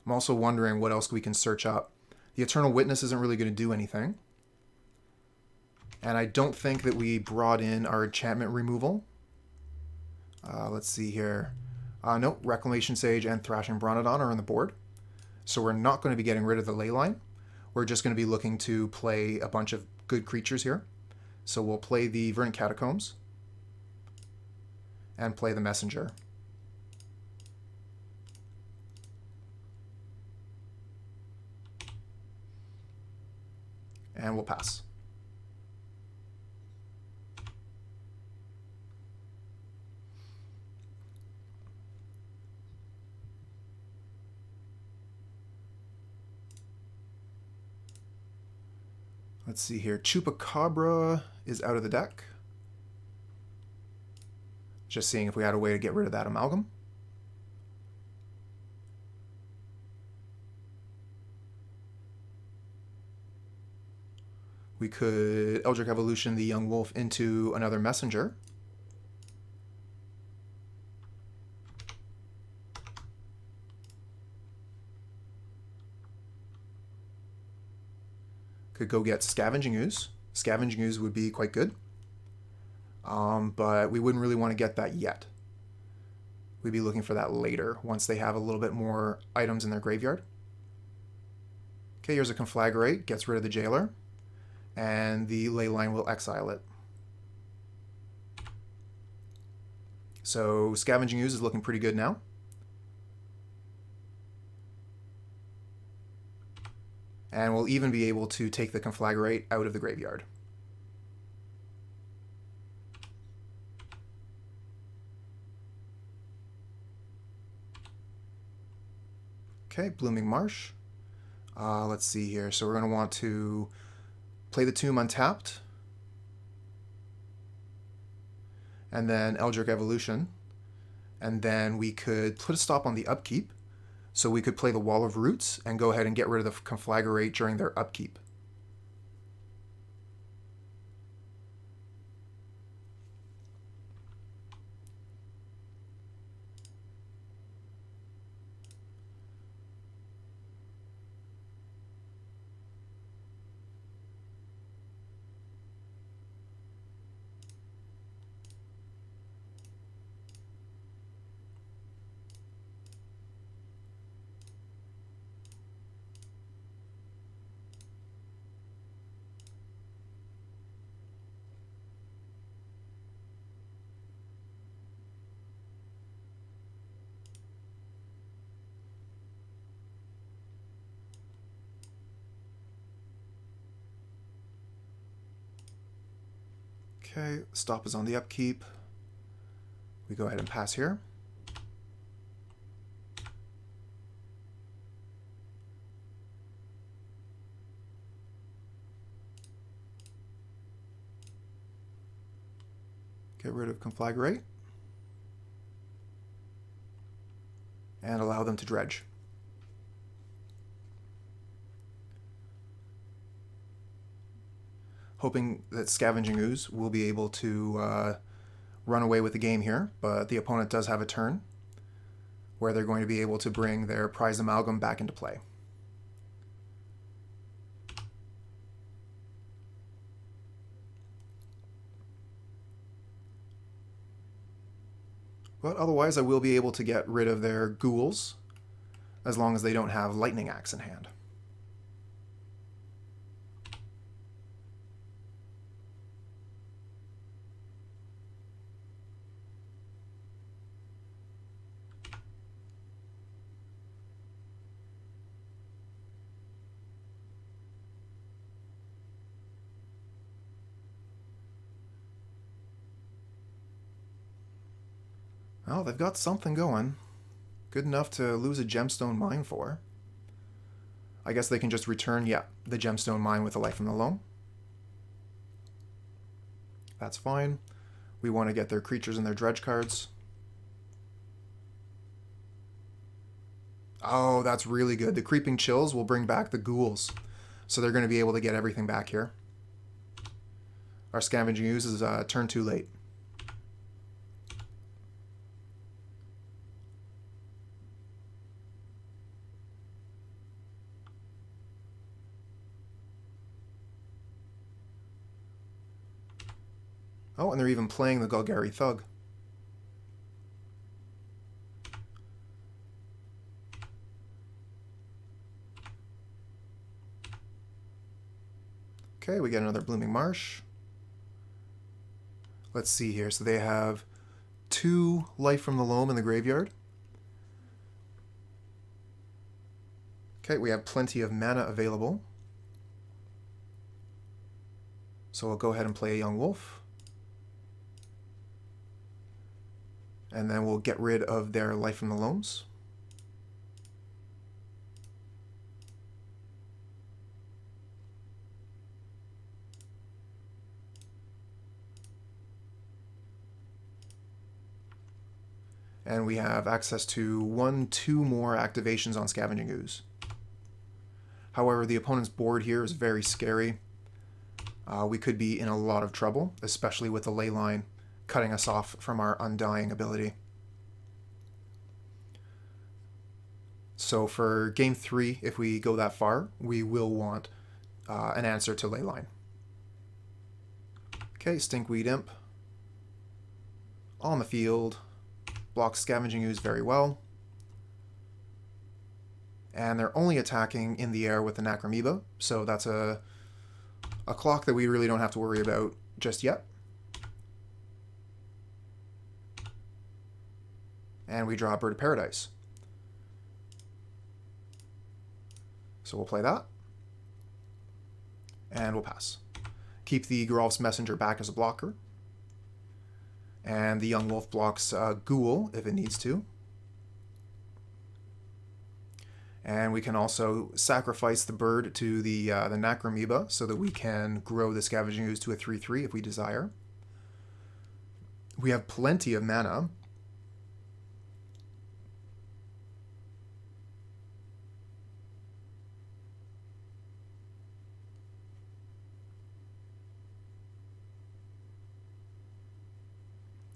[SPEAKER 1] I'm also wondering what else we can search up. The Eternal Witness isn't really going to do anything. And I don't think that we brought in our enchantment removal. Let's see here. Nope, Reclamation Sage and Thrashing Brontodon are on the board. So we're not going to be getting rid of the Leyline. We're just going to be looking to play a bunch of good creatures here. So we'll play the Verdant Catacombs. And play the Messenger. And we'll pass. Let's see here. Chupacabra is out of the deck. Just seeing if we had a way to get rid of that amalgam. We could Eldritch Evolution the Yawgmoth into another Messenger. Could go get Scavenging Ooze. Scavenging Ooze would be quite good. But we wouldn't really want to get that yet. We'd be looking for that later, once they have a little bit more items in their graveyard. Okay, here's a Conflagrate. Gets rid of the Jailer. And the Leyline will exile it. So Scavenging Ooze is looking pretty good now. And we'll even be able to take the Conflagrate out of the graveyard. Okay, Blooming Marsh. Let's see here. So we're going to want to play the Tomb untapped. And then Eldritch Evolution. And then we could put a stop on the upkeep. So we could play the Wall of Roots and go ahead and get rid of the Conflagrate during their upkeep. Okay, stop is on the upkeep. We go ahead and pass here. Get rid of Conflagrate. And allow them to dredge. Hoping that Scavenging Ooze will be able to run away with the game here, but the opponent does have a turn where they're going to be able to bring their Prized Amalgam back into play. But otherwise I will be able to get rid of their ghouls as long as they don't have Lightning Axe in hand. Well, they've got something going. Good enough to lose a Gemstone Mine for. I guess they can just return, yeah, the Gemstone Mine with a Life from the Loam. That's fine. We want to get their creatures and their dredge cards. Oh, that's really good. The Creeping Chills will bring back the ghouls. So they're going to be able to get everything back here. Our Scavenging Ooze is turn too late. Oh, and they're even playing the Golgari Thug. Okay, we get another Blooming Marsh. Let's see here. So they have 2 Life from the Loam in the graveyard. Okay, we have plenty of mana available. So we'll go ahead and play a Yawgmoth. And then we'll get rid of their Life from the Loams. And we have access to 1-2 more activations on Scavenging Ooze. However, the opponent's board here is very scary. We could be in a lot of trouble, especially with the Leyline cutting us off from our Undying ability. So for game 3, if we go that far, we will want an answer to Leyline. Okay, Stinkweed Imp. On the field. Blocks Scavenging Ooze very well. And they're only attacking in the air with the Necromoeba, so that's a clock that we really don't have to worry about just yet. And we draw a Bird of Paradise. So we'll play that. And we'll pass. Keep the Geralf's Messenger back as a blocker. And the Yawgmoth blocks Ghoul if it needs to. And we can also sacrifice the bird to the Necromoeba so that we can grow the Scavenging Ooze to a 3/3 if we desire. We have plenty of mana.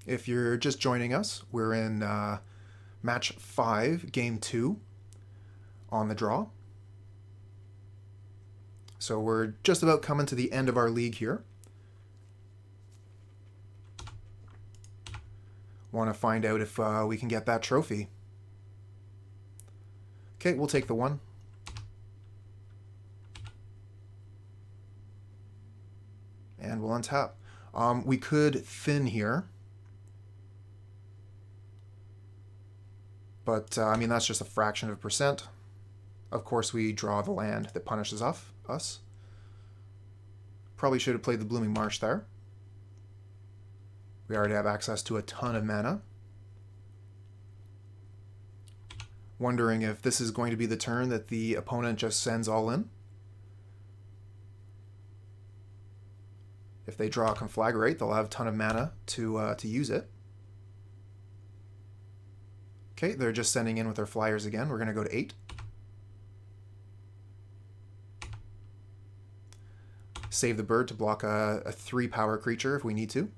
[SPEAKER 1] If you're just joining us, we're in match 5, game 2 on the draw. So we're just about coming to the end of our league here. Want to find out if we can get that trophy. Okay, we'll take the 1. And we'll untap. We could thin here. But, I mean, that's just a fraction of a percent. Of course, we draw the land that punishes us. Probably should have played the Blooming Marsh there. We already have access to a ton of mana. Wondering if this is going to be the turn that the opponent just sends all in. If they draw a Conflagrate, they'll have a ton of mana to use it. Okay, they're just sending in with their flyers again. We're going to go to 8. Save the bird to block a 3-power creature if we need to.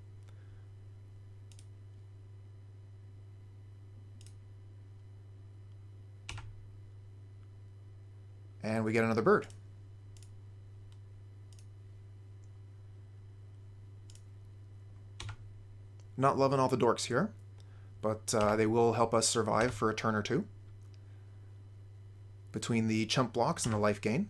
[SPEAKER 1] And we get another bird. Not loving all the dorks here, but they will help us survive for a turn or two. Between the chump blocks and the life gain.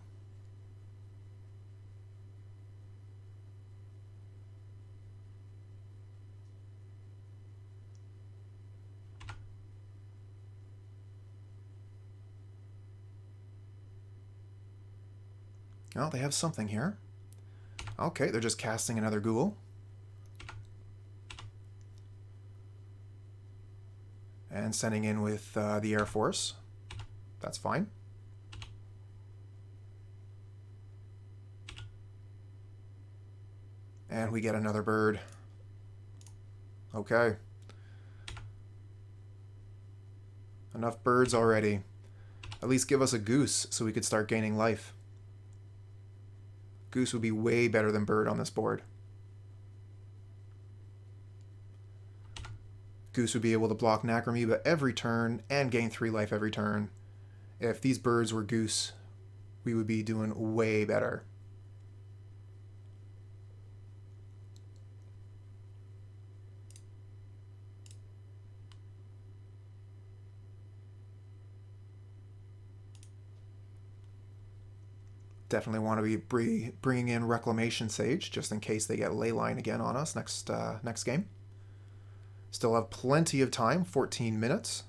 [SPEAKER 1] Oh, they have something here. Okay, they're just casting another Ghoul. And sending in with the Air Force. That's fine. And we get another bird. Okay. Enough birds already. At least give us a goose so we could start gaining life. Goose would be way better than bird on this board. Goose would be able to block Necromoeba every turn and gain 3 life every turn. If these birds were goose, we would be doing way better. Definitely want to be bringing in Reclamation Sage, just in case they get Leyline again on us next game. Still have plenty of time, 14 minutes.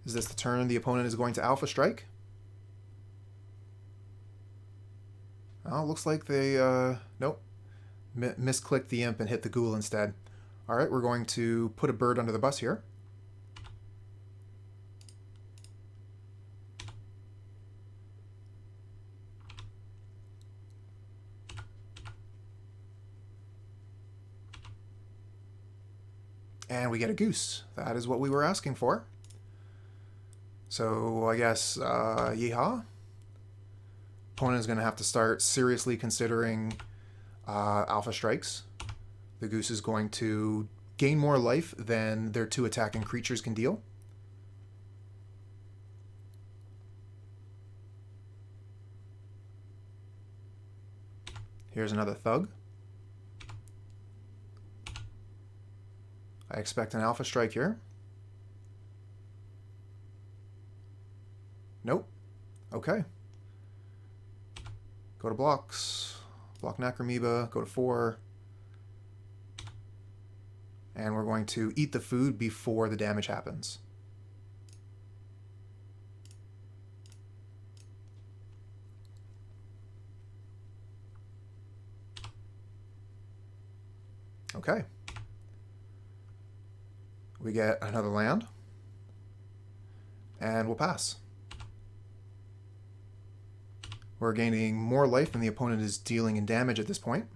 [SPEAKER 1] Is this the turn the opponent is going to Alpha Strike? Oh, looks like they, nope. Misclicked the Imp and hit the Ghoul instead. Alright, we're going to put a bird under the bus here. And we get a goose. That is what we were asking for. So I guess, yeehaw. Opponent is going to have to start seriously considering Alpha Strikes. The goose is going to gain more life than their 2 attacking creatures can deal. Here's another Thug. I expect an Alpha Strike here. Nope. Okay. Go to blocks. Block Necromoeba. Go to 4. And we're going to eat the food before the damage happens. Okay. We get another land. And we'll pass. We're gaining more life than the opponent is dealing in damage at this point.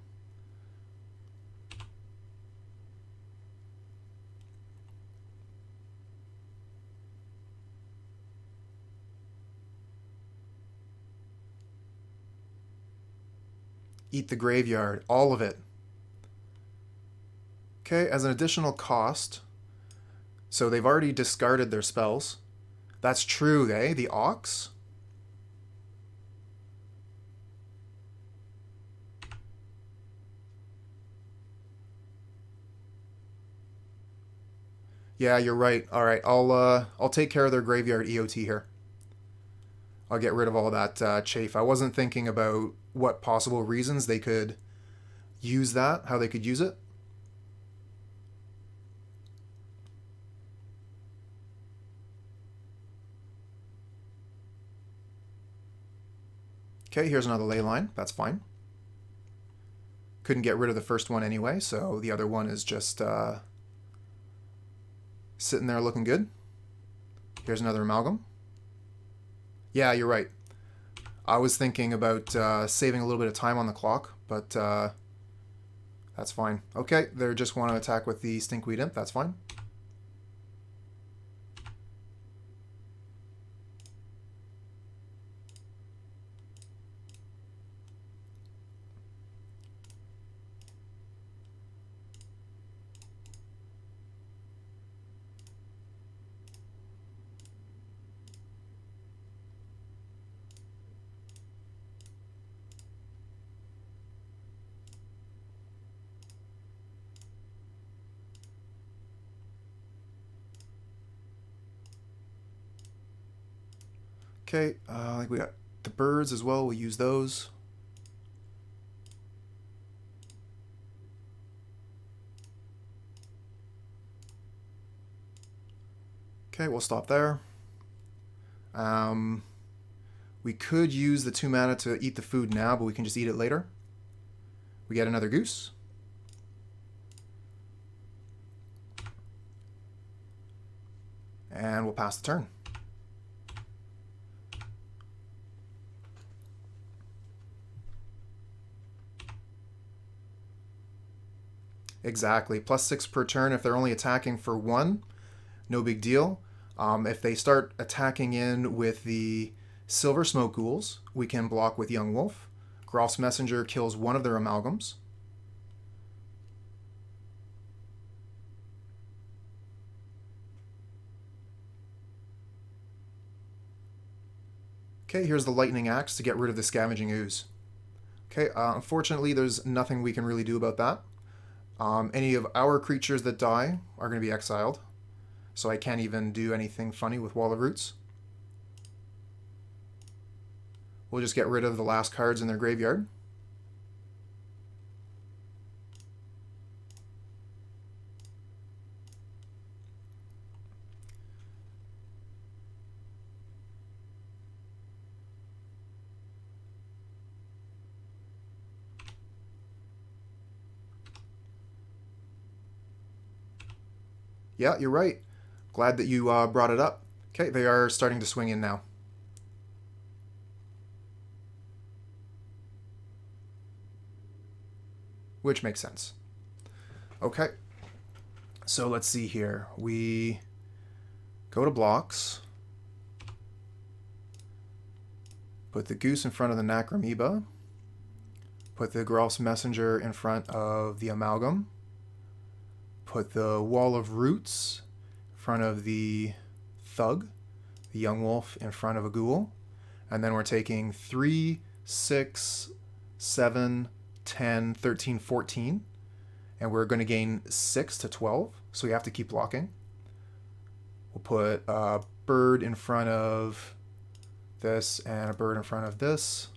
[SPEAKER 1] Eat the graveyard, all of it. Okay, as an additional cost, so they've already discarded their spells. That's true, eh? The Ox? Yeah, you're right. All right, I'll take care of their graveyard EOT here. I'll get rid of all that chafe. I wasn't thinking about what possible reasons they could use that, how they could use it. Okay, here's another Leyline. That's fine. Couldn't get rid of the first one anyway, so the other one is just sitting there looking good. Here's another Amalgam. Yeah, you're right. I was thinking about saving a little bit of time on the clock, but that's fine. Okay, they just want to attack with the Stinkweed Imp. That's fine. Okay, like we got the birds as well. We'll use those. Okay, we'll stop there. We could use the 2 mana to eat the food now, but we can just eat it later. We get another goose. And we'll pass the turn. Exactly. +6 per turn if they're only attacking for 1. No big deal. If they start attacking in with the Silver Smoke Ghouls, we can block with Yawgmoth. Geralf's Messenger kills one of their Amalgams. Okay, here's the Lightning Axe to get rid of the Scavenging Ooze. Okay, unfortunately there's nothing we can really do about that. Any of our creatures that die are going to be exiled, so I can't even do anything funny with Wall of Roots. We'll just get rid of the last cards in their graveyard. Yeah, you're right. Glad that you brought it up. Okay, they are starting to swing in now. Which makes sense. Okay, so let's see here. We go to blocks. Put the Goose in front of the Necromoeba. Put the Geralf's Messenger in front of the Amalgam. Put the Wall of Roots in front of the Thug, the Yawgmoth in front of a Ghoul. And then we're taking 3, 6, 7, 10, 13, 14. And we're going to gain 6 to 12, so we have to keep blocking. We'll put a bird in front of this and a bird in front of this.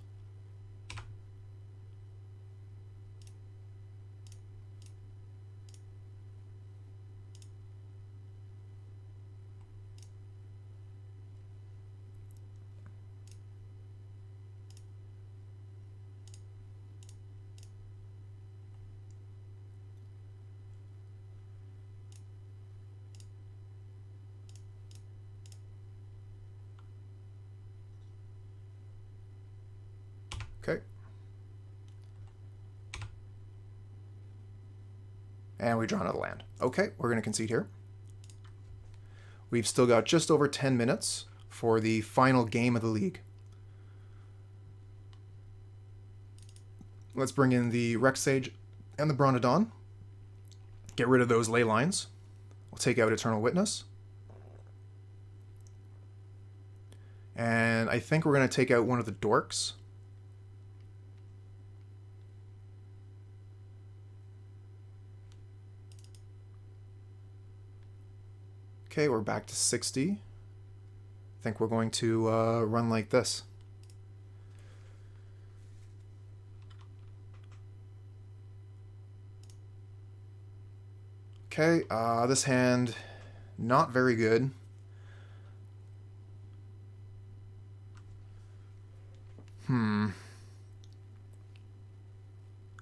[SPEAKER 1] And we draw another land. Okay, we're going to concede here. We've still got just over 10 minutes for the final game of the league. Let's bring in the Rex Sage and the Brontodon. Get rid of those ley lines. We'll take out Eternal Witness. And I think we're going to take out one of the dorks. Okay, we're back to 60. I think we're going to run like this. Okay, this hand, not very good.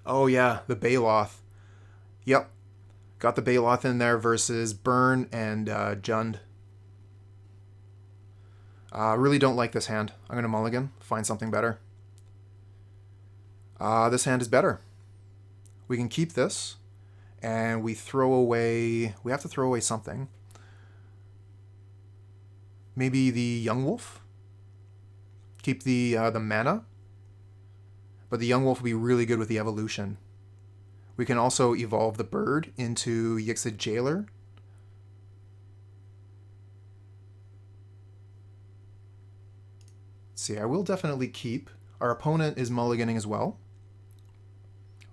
[SPEAKER 1] Oh yeah, the Baloth. Yep. Got the Baloth in there versus Burn and Jund. Really don't like this hand. I'm going to mulligan, find something better. This hand is better. We can keep this, and we throw away... We have to throw away something. Maybe the Yawgmoth? Keep the mana. But the Yawgmoth will be really good with the evolution. We can also evolve the bird into Yixlid Jailer. Let's see, I will definitely keep. Our opponent is mulliganing as well.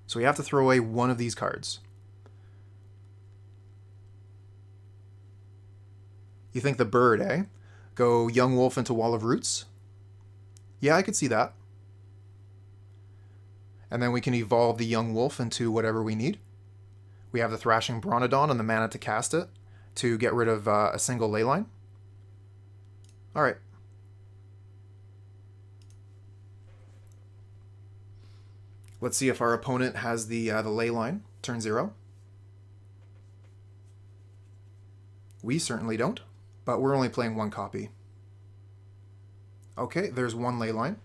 [SPEAKER 1] So we have to throw away one of these cards. You think the bird, eh? Go Yawgmoth into Wall of Roots? Yeah, I could see that. And then we can evolve the Yawgmoth into whatever we need. We have the Thrashing Brontodon and the mana to cast it to get rid of a single Leyline. Alright. Let's see if our opponent has the Leyline. Turn 0. We certainly don't, but we're only playing one copy. Okay, there's one Leyline.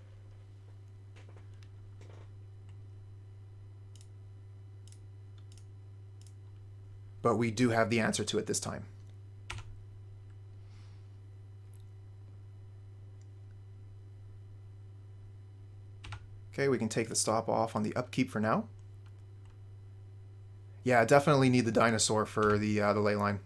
[SPEAKER 1] But we do have the answer to it this time. Okay, we can take the stop off on the upkeep for now. Yeah, definitely need the dinosaur for the Leyline.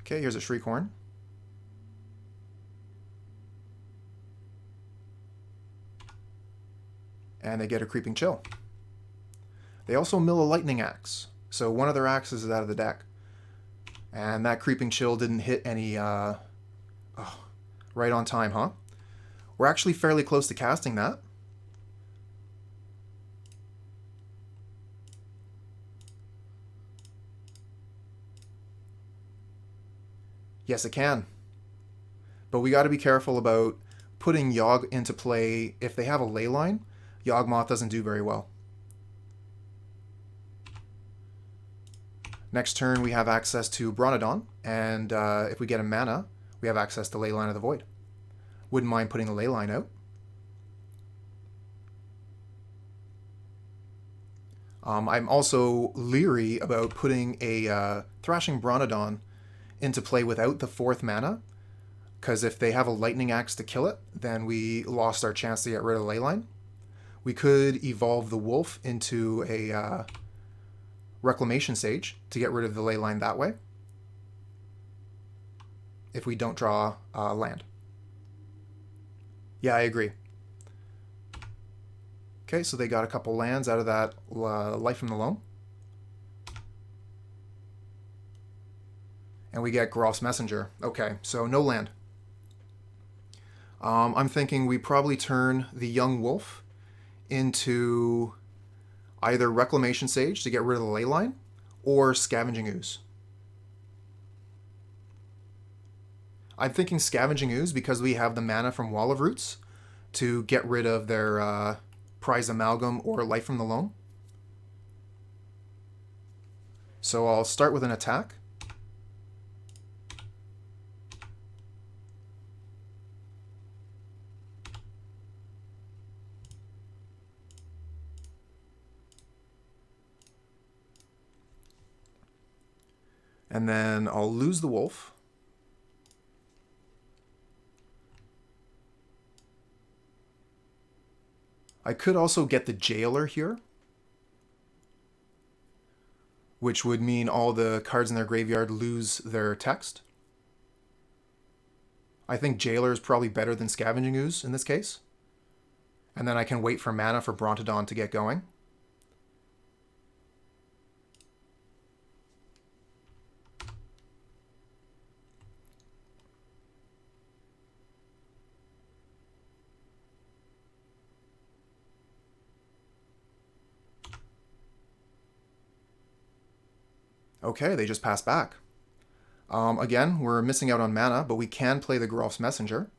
[SPEAKER 1] Okay, here's a Shriekhorn. And they get a Creeping Chill. They also mill a Lightning Axe, so one of their axes is out of the deck. And that Creeping Chill didn't hit any right on time, huh? We're actually fairly close to casting that. Yes, it can. But we got to be careful about putting Yawg into play. If they have a Leyline, Yawgmoth doesn't do very well. Next turn, we have access to Brontodon, and if we get a mana, we have access to Leyline of the Void. Wouldn't mind putting the Leyline out. I'm also leery about putting a Thrashing Brontodon into play without the 4th mana, because if they have a Lightning Axe to kill it, then we lost our chance to get rid of Leyline. We could evolve the wolf into a Reclamation Sage to get rid of the Leyline that way, if we don't draw land. Yeah, I agree. Okay, so they got a couple lands out of that Life from the Loam. And we get Geralf's Messenger. Okay, so no land. I'm thinking we probably turn the Yawgmoth into either Reclamation Sage to get rid of the Leyline or Scavenging Ooze. I'm thinking Scavenging Ooze because we have the mana from Wall of Roots to get rid of their Prize Amalgam or Life from the Loam. So I'll start with an attack. And then I'll lose the wolf. I could also get the Jailer here, which would mean all the cards in their graveyard lose their text. I think Jailer is probably better than Scavenging Ooze in this case. And then I can wait for mana for Brontodon to get going. Okay, they just passed back. Again, we're missing out on mana, but we can play the Geralf's Messenger.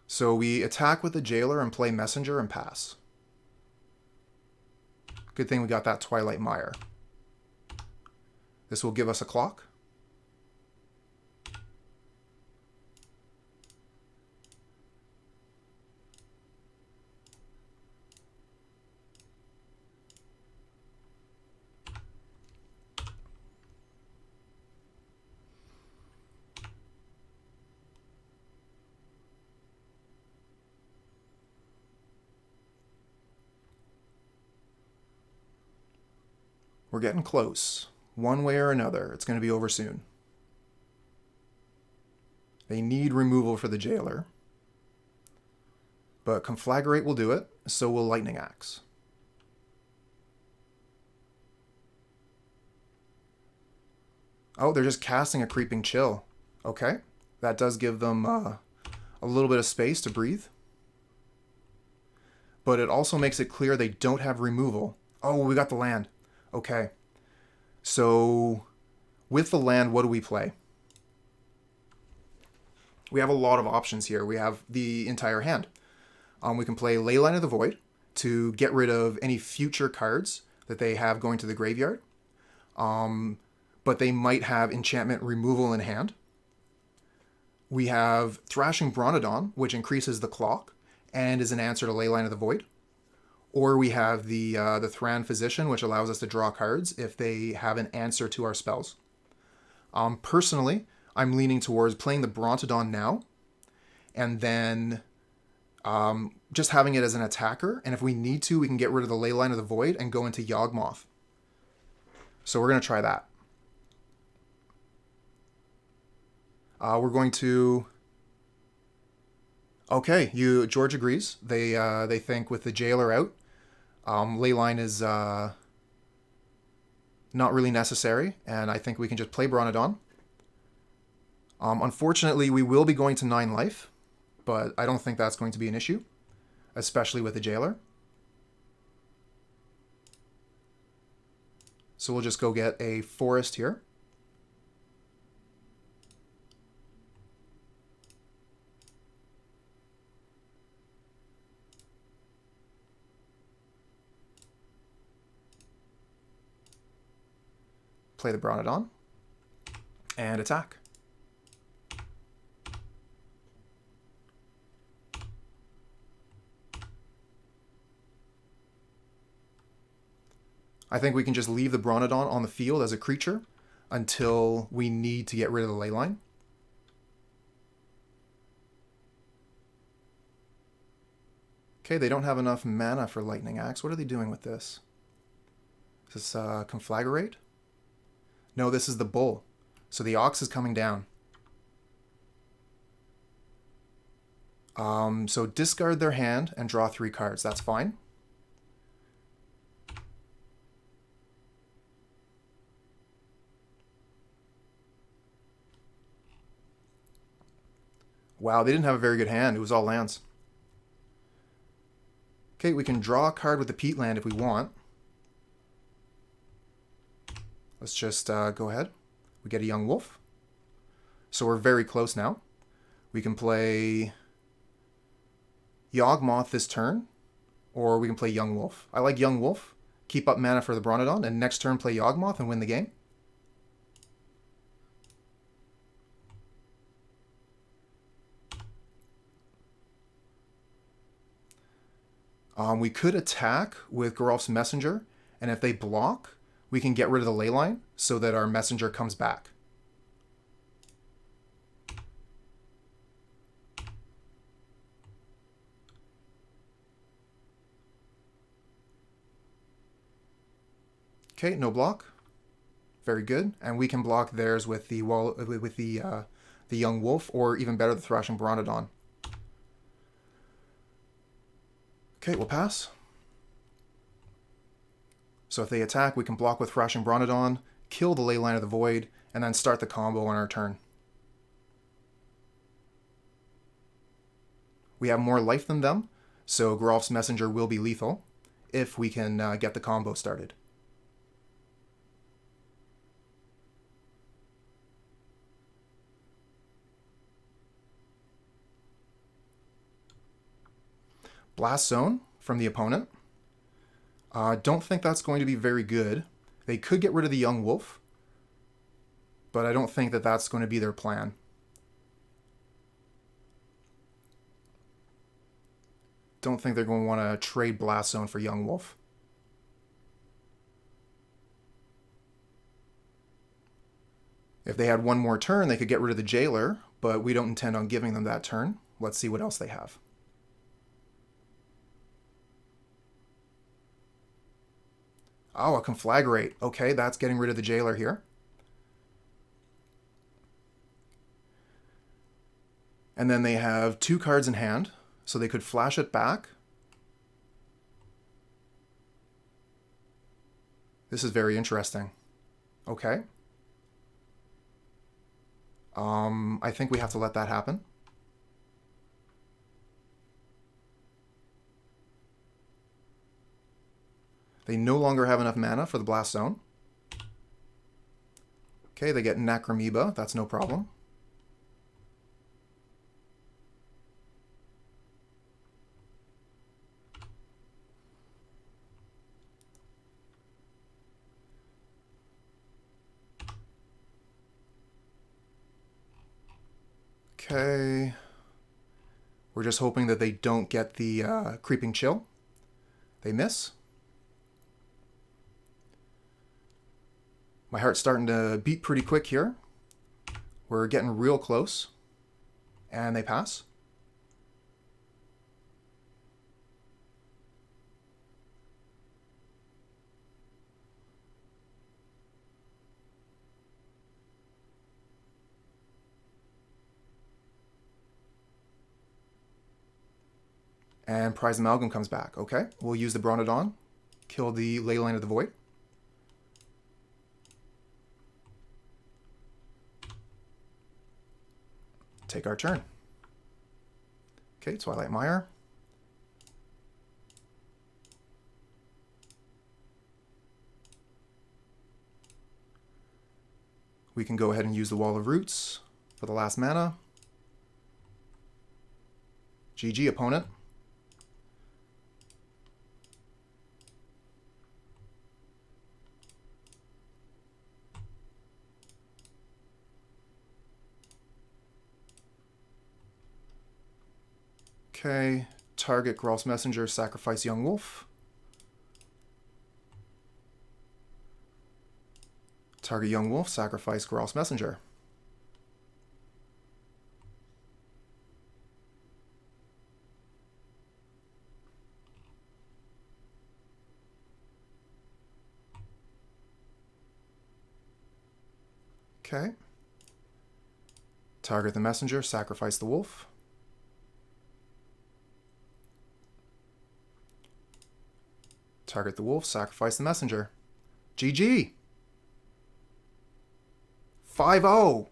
[SPEAKER 1] So we attack with the Jailer and play Messenger and pass. Good thing we got that Twilight Mire. This will give us a clock. We're getting close. One way or another, it's going to be over soon. They need removal for the Jailer. But Conflagrate will do it, so will Lightning Axe. Oh, they're just casting a Creeping Chill. Okay, that does give them a little bit of space to breathe. But it also makes it clear they don't have removal. Oh, we got the land. Okay, so with the land, what do we play? We have a lot of options here. We have the entire hand. We can play Leyline of the Void to get rid of any future cards that they have going to the graveyard. But they might have enchantment removal in hand. We have Thrashing Brontodon, which increases the clock and is an answer to Leyline of the Void. Or we have the Thran Physician, which allows us to draw cards if they have an answer to our spells. Personally, I'm leaning towards playing the Brontodon now, and then just having it as an attacker. And if we need to, we can get rid of the Leyline of the Void and go into Yawgmoth. So we're going to try that. We're going to... Okay, George agrees. They think with the Jailer out, Leyline is not really necessary, and I think we can just play Brontodon. Unfortunately, we will be going to 9 life, but I don't think that's going to be an issue, especially with the Jailer. So we'll just go get a Forest here. Play the Brontodon, and attack. I think we can just leave the Brontodon on the field as a creature until we need to get rid of the Leyline. Okay, they don't have enough mana for Lightning Axe. What are they doing with this? Is this Conflagrate? No, this is the Bull. So the Ox is coming down. So discard their hand and draw 3 cards. That's fine. Wow, they didn't have a very good hand. It was all lands. Okay, we can draw a card with the Peatland if we want. Let's just go ahead. We get a Young Wolf. So we're very close now. We can play Yawgmoth this turn, or we can play Young Wolf. I like Young Wolf. Keep up mana for the Brontodon, and next turn play Yawgmoth and win the game. We could attack with Geralf's Messenger, and if they block, we can get rid of the Leyline so that our messenger comes back. Okay, no block. Very good. And we can block theirs with the Yawgmoth, or even better, the Thrashing Brontodon. Okay, we'll pass. So if they attack, we can block with Thrashing Brontodon, kill the Leyline of the Void, and then start the combo on our turn. We have more life than them, so Geralf's Messenger will be lethal if we can get the combo started. Blast Zone from the opponent. Don't think that's going to be very good. They could get rid of the Yawgmoth, but I don't think that that's going to be their plan. Don't think they're going to want to trade Blast Zone for Yawgmoth. If they had one more turn, they could get rid of the Jailer, but we don't intend on giving them that turn. Let's see what else they have. Oh, a Conflagrate. Okay, that's getting rid of the Jailer here. And then they have 2 cards in hand, so they could flash it back. This is very interesting. Okay. I think we have to let that happen. They no longer have enough mana for the Blast Zone. Okay, they get Necromoeba. That's no problem. Okay. We're just hoping that they don't get the Creeping Chill. They miss. My heart's starting to beat pretty quick here. We're getting real close. And they pass. And Prize Amalgam comes back. Okay, we'll use the Brontodon. Kill the Leyline of the Void. Take our turn. Okay, Twilight Mire. We can go ahead and use the Wall of Roots for the last mana. GG, opponent. Okay, target Geralf's Messenger, sacrifice Yawgmoth. Target Yawgmoth, sacrifice Geralf's Messenger. Okay. Target the Messenger, sacrifice the Wolf. Target the Wolf, sacrifice the Messenger. GG! 5-0!